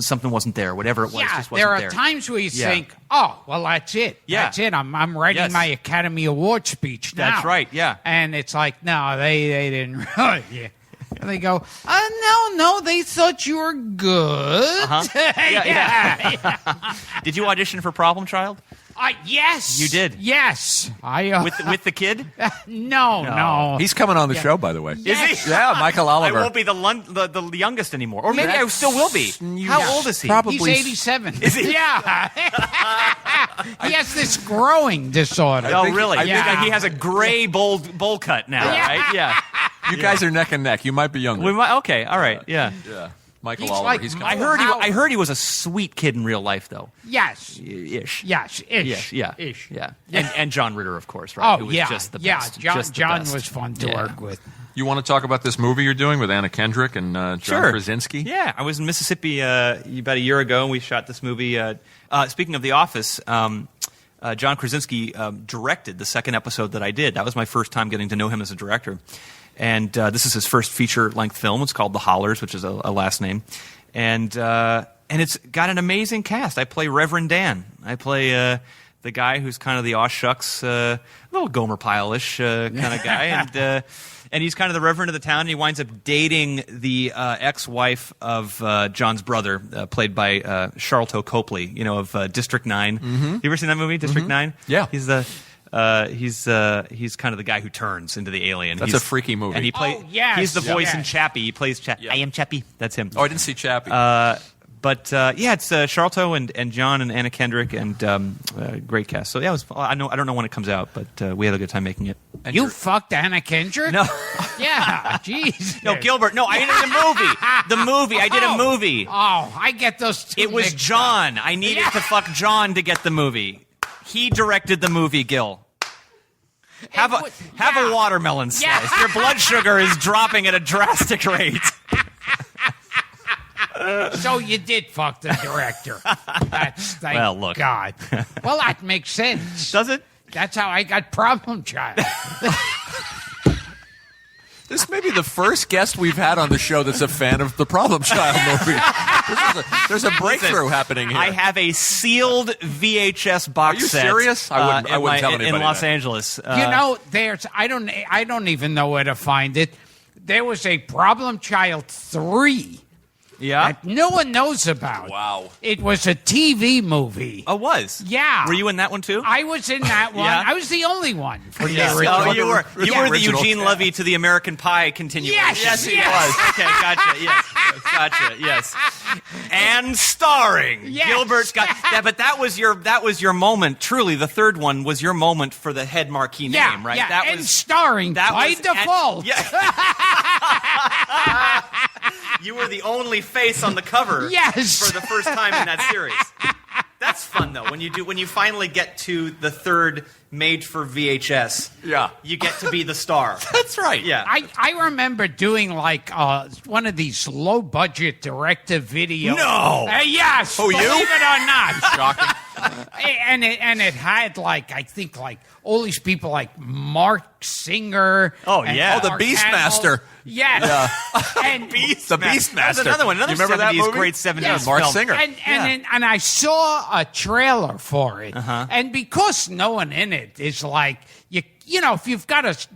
something wasn't there, whatever it was, just wasn't there there. are times where you think, oh, well, that's it. Yeah. That's it. I'm writing my Academy Award speech now. That's right, yeah. And it's like, no, they didn't really. Yeah. And they go, no, they thought you were good. Uh-huh. Yeah. Did you audition for Problem Child? Yes. You did? Yes. With the kid? No. he's coming on the show, by the way. Yes. Is he? Yeah, Michael Oliver. I won't be the youngest anymore. Or maybe I still will be. How old is he? Probably He's 87. Is he? Yeah. He has this growing disorder. Oh, really? Yeah. I think he has a gray bowl cut now, right? Yeah. You guys are neck and neck. You might be younger. We might, okay, all right, yeah. Yeah. Michael He's Oliver. like He's coming. I heard he was a sweet kid in real life, though. Yes. Ish. Yes. Ish. Yeah. Ish. Yeah. And John Ritter, of course, right? Oh, Who was yeah. just the Yeah. best. John, just the John best. was fun to work with. You want to talk about this movie you're doing with Anna Kendrick and John Krasinski? Yeah, I was in Mississippi about a year ago, and we shot this movie. Speaking of The Office, John Krasinski directed the second episode that I did. That was my first time getting to know him as a director. And this is his first feature-length film. It's called The Hollers, which is a last name. And it's got an amazing cast. I play Reverend Dan. I play the guy who's kind of the aw shucks, little Gomer Pyle-ish kind of guy. And he's kind of the reverend of the town, and he winds up dating the ex-wife of John's brother, played by Charlton Copley, of District 9. Mm-hmm. You ever seen that movie, District 9? Yeah. He's kind of the guy who turns into the alien. That's a freaky movie. And he plays. yes. He's the voice in Yes. Chappie. He plays Chappie. I am Chappie. That's him. Oh, I didn't see Chappie. But it's Charlton and John and Anna Kendrick and great cast. So yeah, it was. I don't know when it comes out, but we had a good time making it. You fucked Anna Kendrick? No. Yeah, jeez. No, Gilbert. No, I did a movie. The movie. I did a movie. Oh, I get those two. It was mixed John. up. I needed to fuck John to get the movie. He directed the movie, Gil. Have a watermelon slice. Yeah. Your blood sugar is dropping at a drastic rate. So you did fuck the director. That's thank Well, look. God. Well, that makes sense. Does it? That's how I got Problem Child. This may be the first guest we've had on the show that's a fan of the Problem Child movie. There's a breakthrough happening here. I have a sealed VHS box Are you set. serious? I wouldn't tell anybody in Los that. Angeles. There's I don't even know where to find it. There was a Problem Child 3 yeah. that no one knows about. Wow. It was a TV movie. Oh, was? Yeah. Were you in that one too? I was in that one. Yeah. I was the only one for the Yes. original. Oh, you were the Original. Eugene Levy to the American Pie continuation. Yes, he yes. was. Okay, gotcha. Yes, gotcha. Yes, and starring Yes. Gilbert Scott. Yeah, but that was your moment. Truly, the third one was your moment for the head marquee name, right? Yeah, That and was starring that by was default. yeah. You were the only face on the cover. Yes. For the first time in that series. That's fun though. When you finally get to the third made for VHS. Yeah. You get to be the star. That's right. Yeah. I remember doing like one of these low budget directive videos. No. Yes. Oh, you? Believe it or not. Shocking. and it had like I think like all these people like Mark Singer. Oh, and yeah. Oh, the Mark Beastmaster. Hamill. Yes. The And Beastmaster. That's another one. Another You remember that 70s, movie? great 70s Yes. Mark film. Singer. And I saw a trailer for it, and because no one in it is like you know if you've got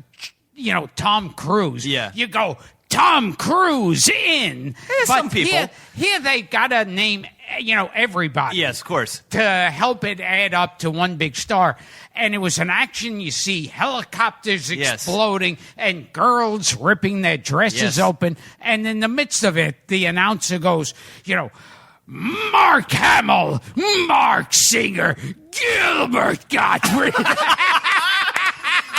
Tom Cruise, Yeah. you go Tom Cruise in. Some people. Here they got to name everybody. Yes, of course. To help it add up to one big star. And it was an action. You see helicopters Yes. exploding and girls ripping their dresses Yes. open. And in the midst of it, the announcer goes, Mark Hamill, Mark Singer, Gilbert Gottfried.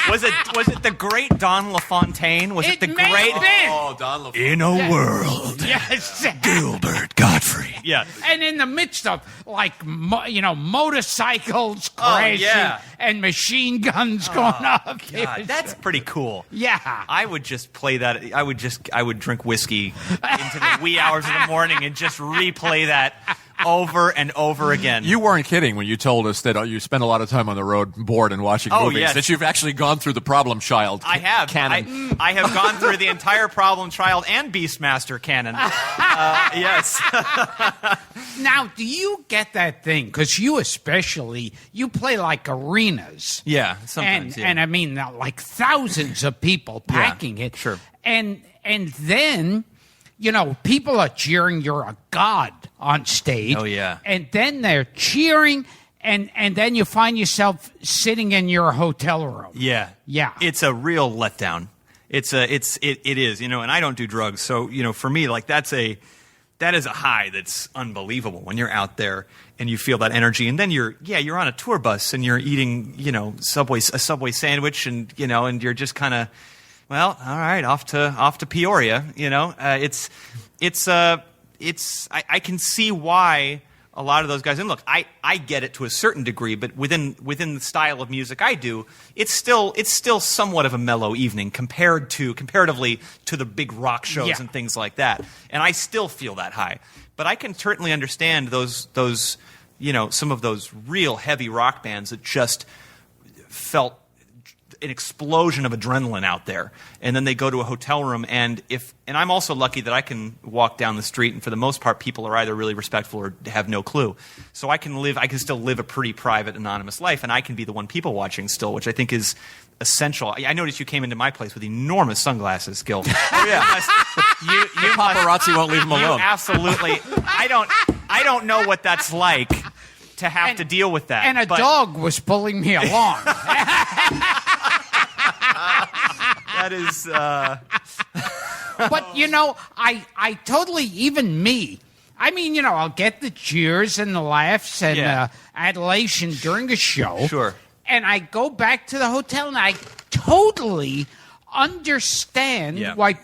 Was it the great Don LaFontaine? Was it the may great have been. Oh, Don LaFontaine. In a World? Yes. Gilbert Gottfried. Yeah. And in the midst of motorcycles Oh, crashing yeah. and machine guns going up. It God, was- that's pretty cool. yeah. I would just play that. I would drink whiskey into the wee hours of the morning and just replay that over and over again. You weren't kidding when you told us that you spend a lot of time on the road bored and watching movies, yes. that you've actually gone through the Problem Child I have. canon. I have gone through the entire Problem Child and Beastmaster canon. Yes. Now, do you get that thing? Because you play like arenas. Yeah, sometimes. And I mean, like thousands of people packing it. sure. And then, people are cheering. You're a god on stage. Oh, yeah. And then they're cheering, and then you find yourself sitting in your hotel room. Yeah. Yeah. It's a real letdown. It is, and I don't do drugs. So, for me, like that is a high that's unbelievable when you're out there and you feel that energy. And then you're on a tour bus and you're eating, a Subway sandwich and you're just kind of, well, all right, off to Peoria, I can see why a lot of those guys, and look, I get it to a certain degree, but within the style of music I do, it's still somewhat of a mellow evening comparatively to the big rock shows Yeah. and things like that. And I still feel that high. But I can certainly understand those some of those real heavy rock bands that just felt an explosion of adrenaline out there, and then they go to a hotel room, and I'm also lucky that I can walk down the street, and for the most part people are either really respectful or have no clue, so I can still live a pretty private, anonymous life, and I can be the one people watching still, which I think is essential. I noticed you came into my place with enormous sunglasses, Gil. Oh, yeah. you Paparazzi won't leave him you alone. absolutely. I don't know what that's like to have to deal with that, And a but- dog was pulling me along. That is. But, I totally, even me, I mean, I'll get the cheers and the laughs and Yeah. adulation during a show. Sure. And I go back to the hotel and I totally understand Yeah. why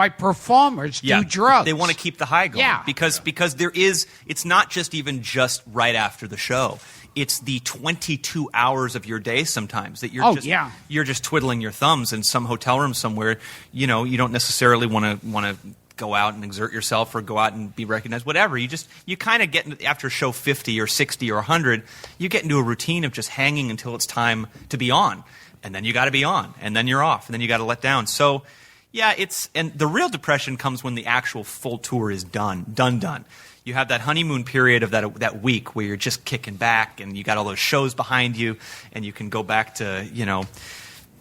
performers do drugs. They want to keep the high going. Yeah. Because it's not just right after the show. It's the 22 hours of your day sometimes that you're just twiddling your thumbs in some hotel room somewhere. You don't necessarily want to go out and exert yourself or go out and be recognized, whatever. You kind of get after show 50 or 60 or 100, you get into a routine of just hanging until it's time to be on. And then you got to be on, and then you're off, and then you got to let down. So, yeah, and the real depression comes when the actual full tour is done. You have that honeymoon period of that week where you're just kicking back, and you got all those shows behind you, and you can go back to,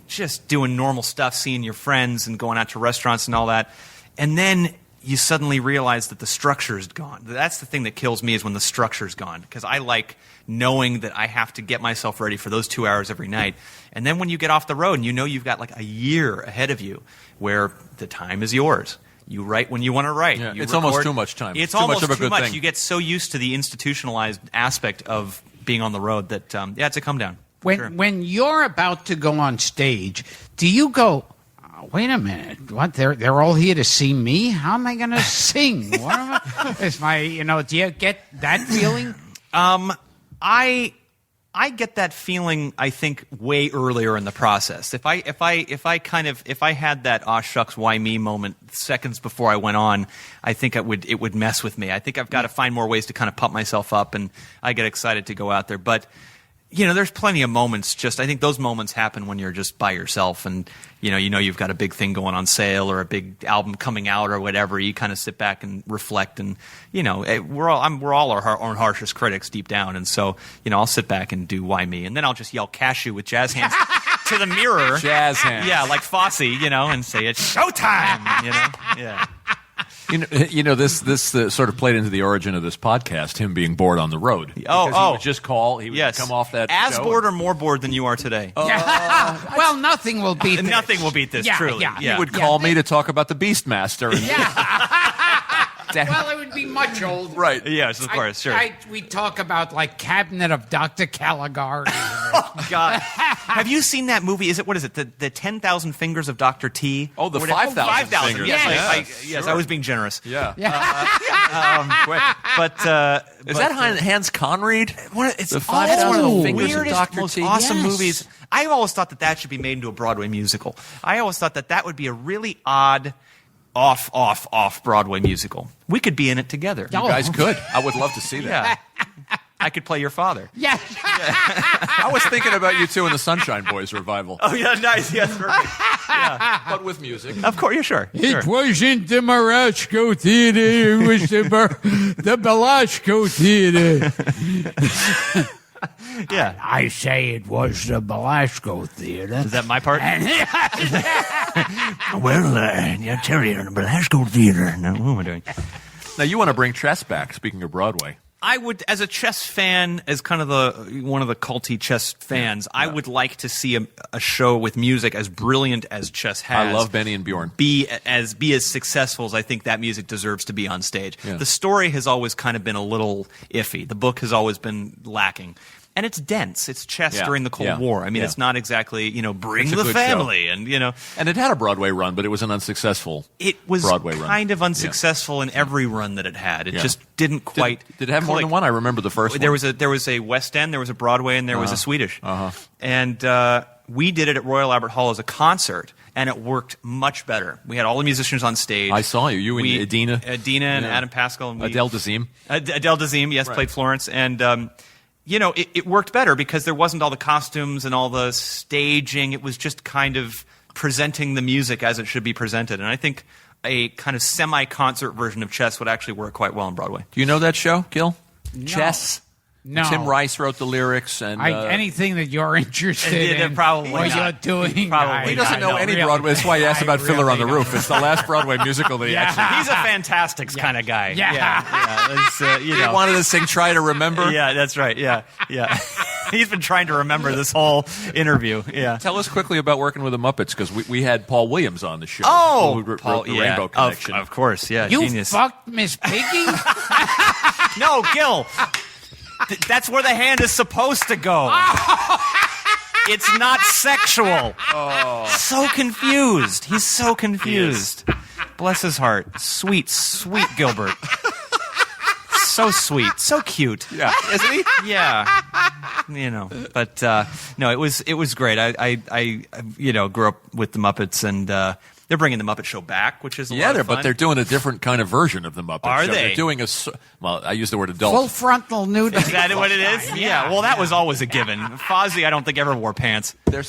just doing normal stuff, seeing your friends and going out to restaurants and all that. And then you suddenly realize that the structure's gone. That's the thing that kills me, is when the structure's gone, because I like knowing that I have to get myself ready for those 2 hours every night. And then when you get off the road and you've got like a year ahead of you where the time is yours. You write when you want to write. Yeah, you it's record. Almost too much time. It's too almost much of a too good much. thing. You get so used to the institutionalized aspect of being on the road that, it's a come down. When you're about to go on stage, do you go, wait a minute, what? They're all here to see me? How am I going to sing? What am I? Do you get that feeling? I get that feeling, I think, way earlier in the process. If I had that "aw shucks, why me" moment seconds before I went on, I think it would mess with me. I think I've got to find more ways to kind of pump myself up, and I get excited to go out there. But there's plenty of moments. I think those moments happen when you're just by yourself, and you've got a big thing going on sale or a big album coming out or whatever. You kind of sit back and reflect, and we're all our own harshest critics deep down, and so I'll sit back and do "Why me," and then I'll just yell "cashew" with jazz hands to the mirror, jazz hands, yeah, like Fosse, and say it's showtime, yeah. This sort of played into the origin of this podcast, him being bored on the road. He would just call. He would come off that as show bored or more bored than you are today. Well, nothing will beat this. Nothing will beat this, truly. Yeah. He would call me to talk about the Beastmaster. Well, it would be much older. Right. Yes, of course, sure. We talk about, like, Cabinet of Dr. Caligari. Oh, God. Have you seen that movie? What is it? The 10,000 Fingers of Dr. T? Oh, the 5,000 Fingers. Yes, I was being generous. Yeah. But is that Hans Conried? It's the 5,000 Fingers of weirdest, Dr. most T? awesome Yes. movies. I always thought that should be made into a Broadway musical. I always thought that would be a really odd off Broadway musical. We could be in it together. You guys could. I would love to see that. Yeah. I could play your father. Yeah. I was thinking about you two in the Sunshine Boys revival. Oh, yeah, nice. Yes, perfect. Yeah. But with music. Of course, yeah, sure. It wasn't the Marashko Theater, it was the Balashko Theater. Yeah. I say it was the Belasco Theater. Is that my part? Well, Terry, in the Belasco Theater. No, what am I doing? Now, you want to bring chess back, speaking of Broadway. I would, as a chess fan, as kind of one of the culty chess fans, I would like to see a show with music as brilliant as chess has. I love Benny and Bjorn. Be as successful as I think that music deserves to be on stage. Yeah. The story has always kind of been a little iffy. The book has always been lacking. And it's dense. It's chess during the Cold War. I mean, it's not exactly, bring It's a the good family. show. And, And it had a Broadway run, but it was an unsuccessful it was Broadway run. kind of unsuccessful in every run that it had. It just didn't quite Did it have more click. than one? I remember the first There one. was a West End, there was a Broadway, and there was a Swedish. And we did it at Royal Albert Hall as a concert, and it worked much better. We had all the musicians on stage. I saw you. You and Adina. Adina and Adam Pascal. And Adele Dazeem. Adele Dazeem, yes, played Florence. And, it worked better because there wasn't all the costumes and all the staging. It was just kind of presenting the music as it should be presented. And I think a kind of semi-concert version of chess would actually work quite well on Broadway. Do you know that show, Gil? No. Chess? No. Tim Rice wrote the lyrics. And anything that you're interested in, probably what not. you're doing. Probably He doesn't I know any really- Broadway. That's why he asked about I Fiddler on the really Roof. It's the last Broadway musical that he actually He's a Fantastics kind of guy. Yeah. It's, He wanted to sing Try to Remember. Yeah, that's right. Yeah. He's been trying to remember this whole interview. Yeah. Tell us quickly about working with the Muppets, because we had Paul Williams on the show. Oh, who wrote Paul, the Rainbow Connection. Of course, yeah. You genius. fucked Miss Piggy? No, Gil. That's where the hand is supposed to go. It's not sexual. So confused. He's so confused. Bless his heart. Sweet, sweet Gilbert. So sweet, so cute. Yeah, isn't he? Yeah, but no, it was great. I grew up with the Muppets, and they're bringing the Muppet Show back, which is a lot of fun. But they're doing a different kind of version of the Muppet Are Show. they? They're doing I use the word adult. Full frontal nudity. Is that what it is? Yeah. Well, that was always a given. Fozzie, I don't think ever wore pants. They're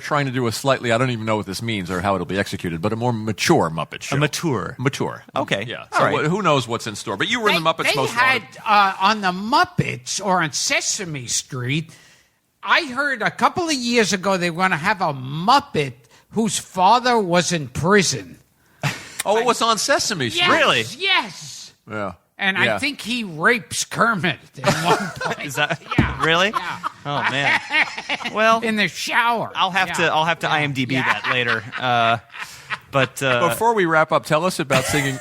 trying to do a slightly, I don't even know what this means or how it'll be executed, but a more mature Muppet Show. Mature. Okay. Yeah. All So right. who knows what's in store? But you were in the Muppets They most had wanted. on the Muppets or on Sesame Street. I heard a couple of years ago they were going to have a Muppet whose father was in prison. Oh, it was on Sesame Street. Yes, Really? Yes. Yeah. And Yeah. I think he rapes Kermit at one point. Is that Yeah. really? Yeah. Oh man. Well, In the shower. I'll have to IMDb that later. But Before we wrap up, tell us about singing.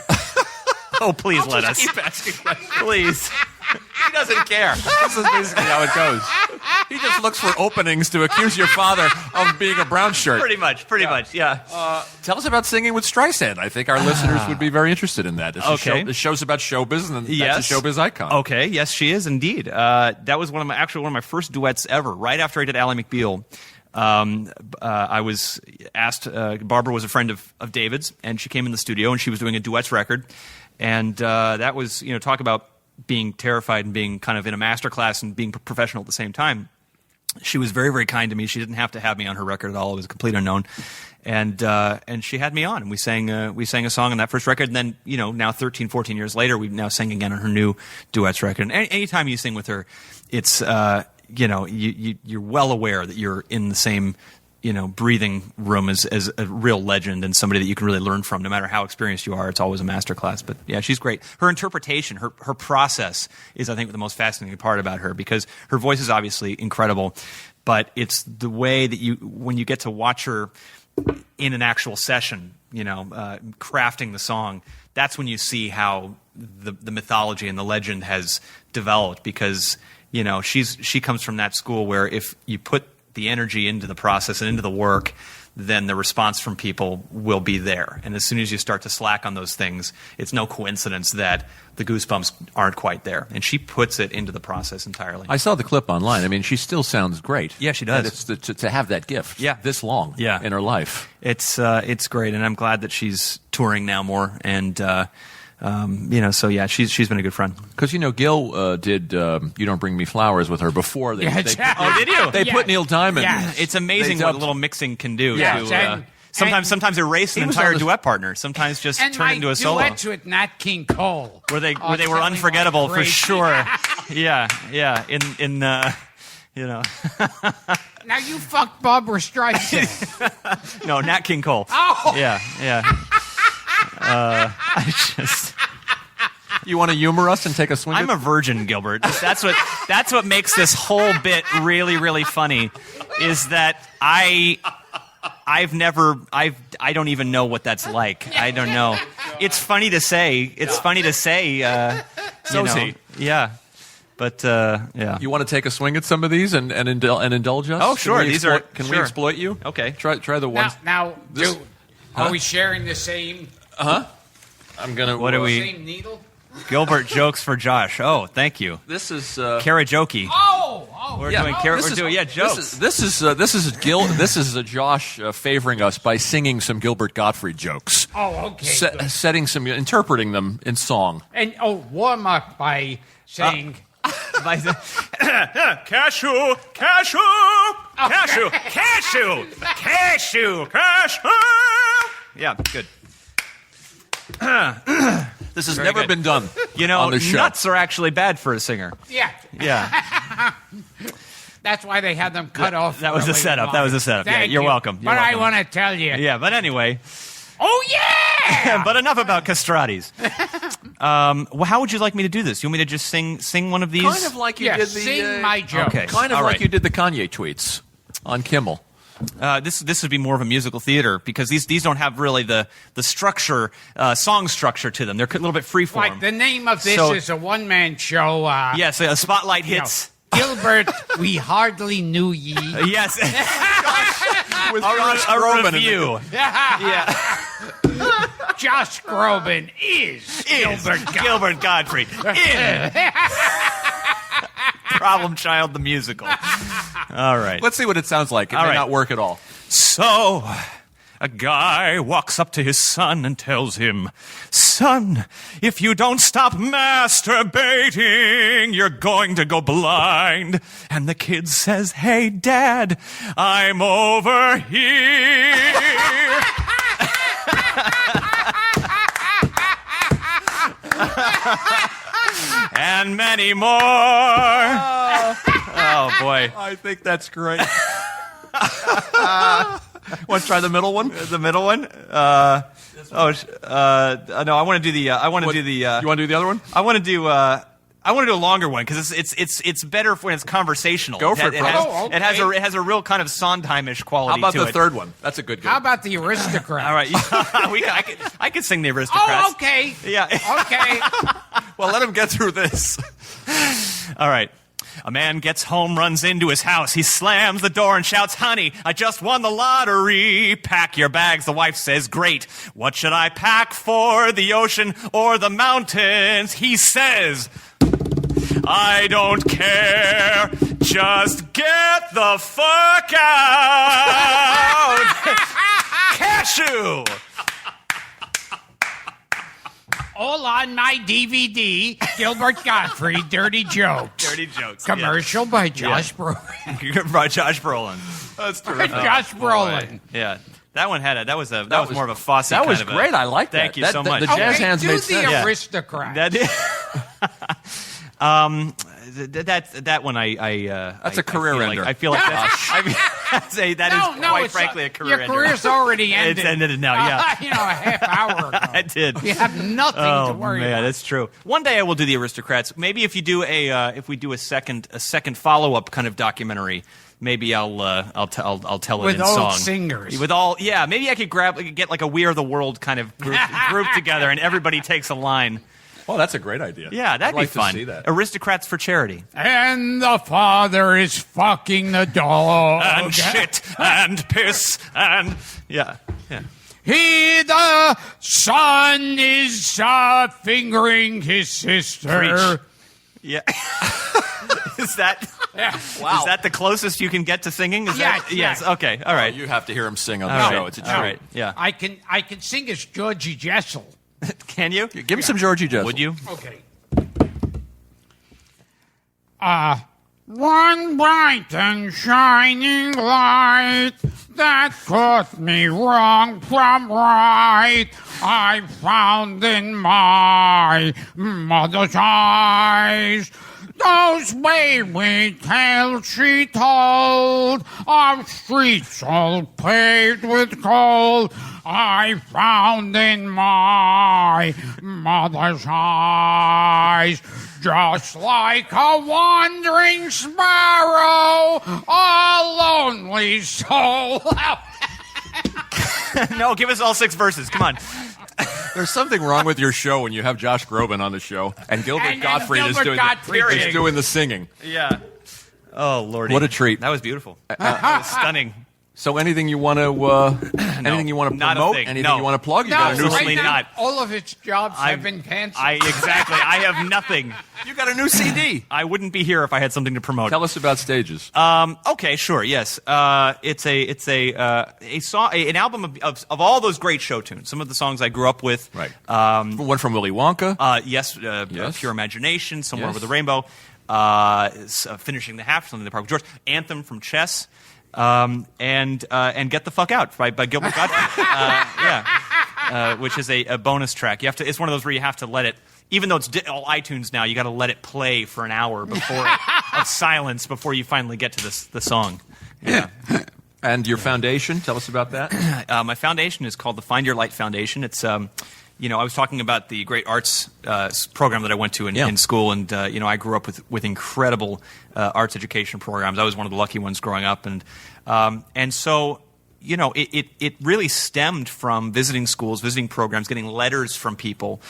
oh, please let us. Keep asking questions. Please. He doesn't care. This is basically how it goes. He just looks for openings to accuse your father of being a brown shirt. Pretty much. Yeah. Tell us about singing with Streisand. I think our listeners would be very interested in that. It's Okay. The show's about showbiz, and Yes. that's a showbiz icon. Okay. Yes, she is indeed. That was one of my first duets ever. Right after I did Ally McBeal. I was asked. Barbara was a friend of David's, and she came in the studio, and she was doing a duets record, and that was talk about being terrified and being kind of in a master class and being professional at the same time. She was very, very kind to me. She didn't have to have me on her record at all. It was a complete unknown, and she had me on, and we sang a song on that first record. And then now 13, 14 years later, we now sang again on her new duets record. And anytime you sing with her, it's you're well aware that you're in the same breathing room as a real legend and somebody that you can really learn from. No matter how experienced you are, it's always a masterclass. But yeah, she's great. Her interpretation, her process is, I think, the most fascinating part about her, because her voice is obviously incredible, but it's the way that when you get to watch her in an actual session, crafting the song, that's when you see how the mythology and the legend has developed, because she comes from that school where if you put the energy into the process and into the work, then the response from people will be there. And as soon as you start to slack on those things, it's no coincidence that the goosebumps aren't quite there. And she puts it into the process entirely. I saw the clip online. I mean, she still sounds great. Yeah, she does. And it's to have that gift this long in her life. It's great, and I'm glad that she's touring now more. And so yeah, she's been a good friend. Because Gil did "You Don't Bring Me Flowers" with her before they. Oh, did you? They put Neil Diamond. Yes. It's amazing what a little mixing can do. Yes, To, sometimes erase an was entire on the- duet partner. Sometimes just and turn it into a solo. duets with Nat King Cole. Where they Oh, were unforgettable for great. sure. Yeah. In Now you fucked Barbara Streisand. no, Nat King Cole. Oh. Yeah. I just. You want to humor us and take a swing? I'm a virgin, Gilbert. That's what makes this whole bit really, really funny. Is that I don't even know what that's like. I don't know. It's funny to say. So is he. Yeah. But yeah. You want to take a swing at some of these and indulge us? Oh, sure. Can we exploit you? Okay. Try the ones. Now, are we sharing the same? I'm gonna. What are we? Same needle? Gilbert jokes for Josh. Oh, thank you. This is karaoke. Oh, We're doing jokes. This is Gil. This is Josh favoring us by singing some Gilbert Gottfried jokes. Oh, okay. good. Interpreting them in song. And warm up by saying. Cashew. Yeah, good. This has Very never good. been done. On the show. Nuts are actually bad for a singer. Yeah. Yeah. That's why they had them cut off. that was a early setup. on. That was a setup. Yeah, Thank you're you. welcome. You're But I welcome. want to tell you. Yeah, but anyway. Oh, yeah! But enough about castratis. Well, how would you like me to do this? You want me to just sing one of these? Kind of like you Yeah, did the. sing my joke. Okay. Kind of All like right. you did the Kanye tweets on Kimmel. This would be more of a musical theater, because these don't have really the structure, song structure to them. They're a little bit freeform. Like the name of this So- is a one-man show. Yes, a spotlight hits. Gilbert, we hardly knew ye. Yes. With a review. Yeah. Josh Groban is Gilbert Gottfried. In Problem Child the musical. All right. Let's see what it sounds like. It may not work at all. So, a guy walks up to his son and tells him, "Son, if you don't stop masturbating, you're going to go blind." And the kid says, "Hey, Dad, I'm over here." And many more. Oh, boy. I think that's great. Want to try the middle one? The middle one? No, I want to do the. You want to do the other one? I want to do a longer one because it's better when it's conversational. Go for it, bro. It has a real kind of Sondheim-ish quality. How about to the it. third one? That's a good. How about the Aristocrats? All right, I could sing the Aristocrats. Oh, okay. Yeah. Okay. Well, let him get through this. All right. A man gets home, runs into his house. He slams the door and shouts, "Honey, I just won the lottery. Pack your bags." The wife says, "Great. What should I pack for, the ocean or the mountains?" He says, "I don't care. Just get the fuck out." Cashew. All on my DVD, Gilbert Gottfried, Dirty Jokes. Dirty Jokes. Commercial by Josh Brolin. By Josh Brolin. That's terrific. Josh Brolin. Yeah. That one had that was more of a Fosse That was kind of great. I like that. Thank you so much. The jazz hands do made the sense. Aristocrats. That one That's a career ender. I feel like that's quite frankly a career ender. Your career's already ended. It's ended now, yeah. A half hour ago. I did. You have nothing to worry man, about. that's true. One day I will do the Aristocrats. Maybe if you do if we do a second follow up kind of documentary, maybe I'll tell it With in old song. singers. Maybe I could get like a We Are the World kind of group together, and everybody takes a line. Oh, that's a great idea. Yeah, that'd I'd like be fun. To see that. Aristocrats for charity. And the father is fucking the dog. And shit and piss and yeah. He, the son, is fingering his sister. Preach. Yeah. Is that Wow. Is that the closest you can get to singing? Is Yes, that, yes. Okay. All right. You have to hear him sing on All the right. show. It's a treat. All right. Yeah. I can sing as Georgie Jessel. Can you? Give him some Georgie Jessel. Would you? Okay. One bright and shining light that caught me wrong from right, I found in my mother's eyes. Those wayward tales she told of streets all paved with gold, I found in my mother's eyes. Just like a wandering sparrow, a lonely soul. No, give us all 6 verses. Come on. There's something wrong with your show when you have Josh Groban on the show and Gilbert Gottfried is doing the singing. Yeah. Oh, Lordy. What a treat. That was beautiful. That was stunning. So anything you want to anything you want to not a promote? thing. Anything No. you want to plug? You No, got a new Absolutely right now, not. all of its jobs have been canceled. Exactly. I have nothing. You got a new CD. I wouldn't be here if I had something to promote. Tell us about Stages. Okay, sure. Yes. It's a song, an album of all those great show tunes. Some of the songs I grew up with. Right. One from Willy Wonka. Yes. Yes. Pure Imagination. Somewhere Yes. Over the Rainbow. Finishing the Half. Something in the Park with George. Anthem from Chess. And Get the Fuck Out by Gilbert Gottfried. Which is a bonus track. You have to. It's one of those where you have to let it. Even though it's all iTunes now, you got to let it play for an hour before of silence before you finally get to the song. Yeah. And your foundation, tell us about that. My foundation is called the Find Your Light Foundation. It's I was talking about the great arts program that I went to in school, and I grew up with incredible arts education programs. I was one of the lucky ones growing up, and so it really stemmed from visiting schools, visiting programs, getting letters from people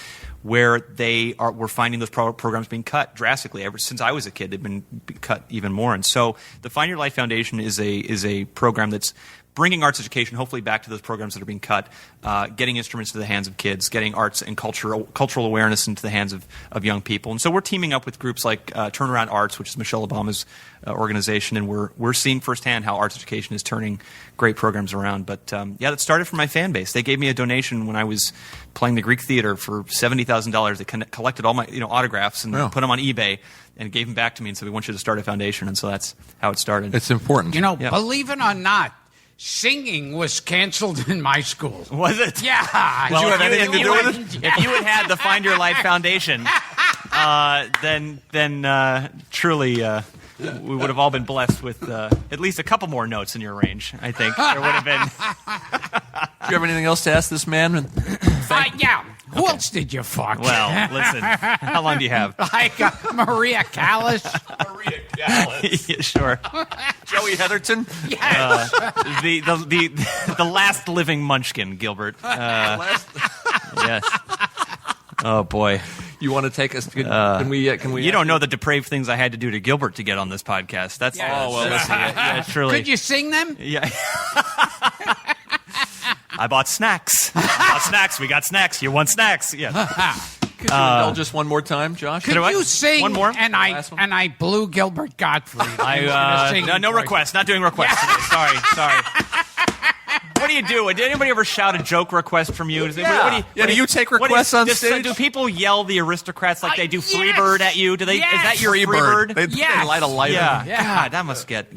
where we're finding those programs being cut drastically. Ever since I was a kid, they've been cut even more. And so the Find Your Life Foundation is a program that's bringing arts education hopefully back to those programs that are being cut, getting instruments to the hands of kids, getting arts and cultural awareness into the hands of young people. And so we're teaming up with groups like Turnaround Arts, which is Michelle Obama's organization, and we're seeing firsthand how arts education is turning great programs around. But that started from my fan base. They gave me a donation when I was playing the Greek Theater for $70,000. They collected all my autographs and put them on eBay and gave them back to me and said, we want you to start a foundation. And so that's how it started. It's important. Believe it or not, singing was canceled in my school. Was it? Yeah. Well, Did you have anything to do with it? If you had the Find Your Life Foundation, then truly we would have all been blessed with at least a couple more notes in your range, I think. There would have been. Do you have anything else to ask this man? Yeah. Who else did you fuck? Well, listen. How long do you have? Like Maria Callas. Maria Callas. Yeah, sure. Joey Heatherton. Yes. The last living Munchkin, Gilbert. Yes. Oh boy. You want to take us? Can we? You don't know the depraved things I had to do to Gilbert to get on this podcast. That's truly. Could you sing them? Yeah. I bought snacks. We got snacks. You want snacks? Yeah. Could you indulge us one more time, Josh? Could you sing? One more? And I blew Gilbert Gottfried. No requests. Not doing requests today. Sorry. What do you do? Did anybody ever shout a joke request from you? Do you take requests on stage? Do people yell the aristocrats like they do Freebird at you? Do they? Yes. Is that your Freebird. Freebird? They light a light. Yeah. Yeah. God, that must get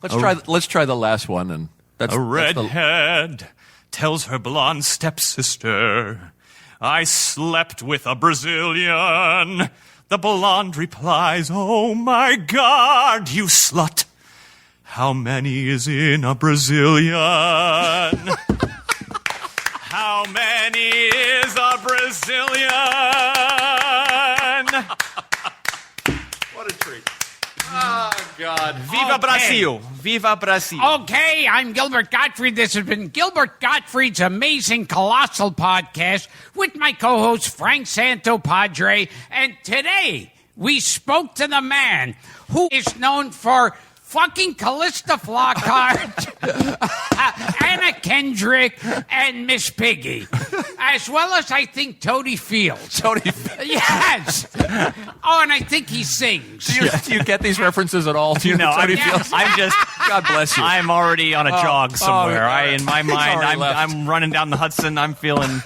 Let's try the last one, and that's a redhead tells her blonde stepsister, "I slept with a Brazilian." The blonde replies, "Oh my God, you slut! How many is in a Brazilian?" How many is a Brazilian? What a treat. Oh, God. Viva Brasil! Viva Brasil! Okay, I'm Gilbert Gottfried. This has been Gilbert Gottfried's amazing Colossal podcast with my co-host Frank Santopadre. And today we spoke to the man who is known for fucking Callista Flockhart, Anna Kendrick, and Miss Piggy, as well as I think Toady Fields. Yes. Oh, and I think he sings. Do you get these references at all? Do you know I'm just. God bless you. I'm already on a jog somewhere. In my mind, already I'm running down the Hudson. I'm feeling.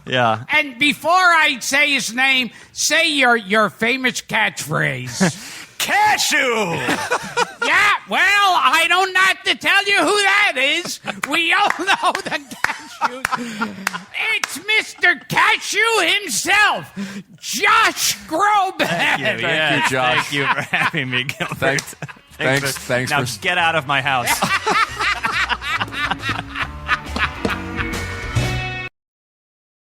Yeah. And before I say his name, say your famous catchphrase. Cashew! Yeah, well, I don't have to tell you who that is. We all know the cashew. It's Mr. Cashew himself, Josh Groban. Thank you, Josh. Thank you for having me, Gilbert. Thanks Now for get out of my house.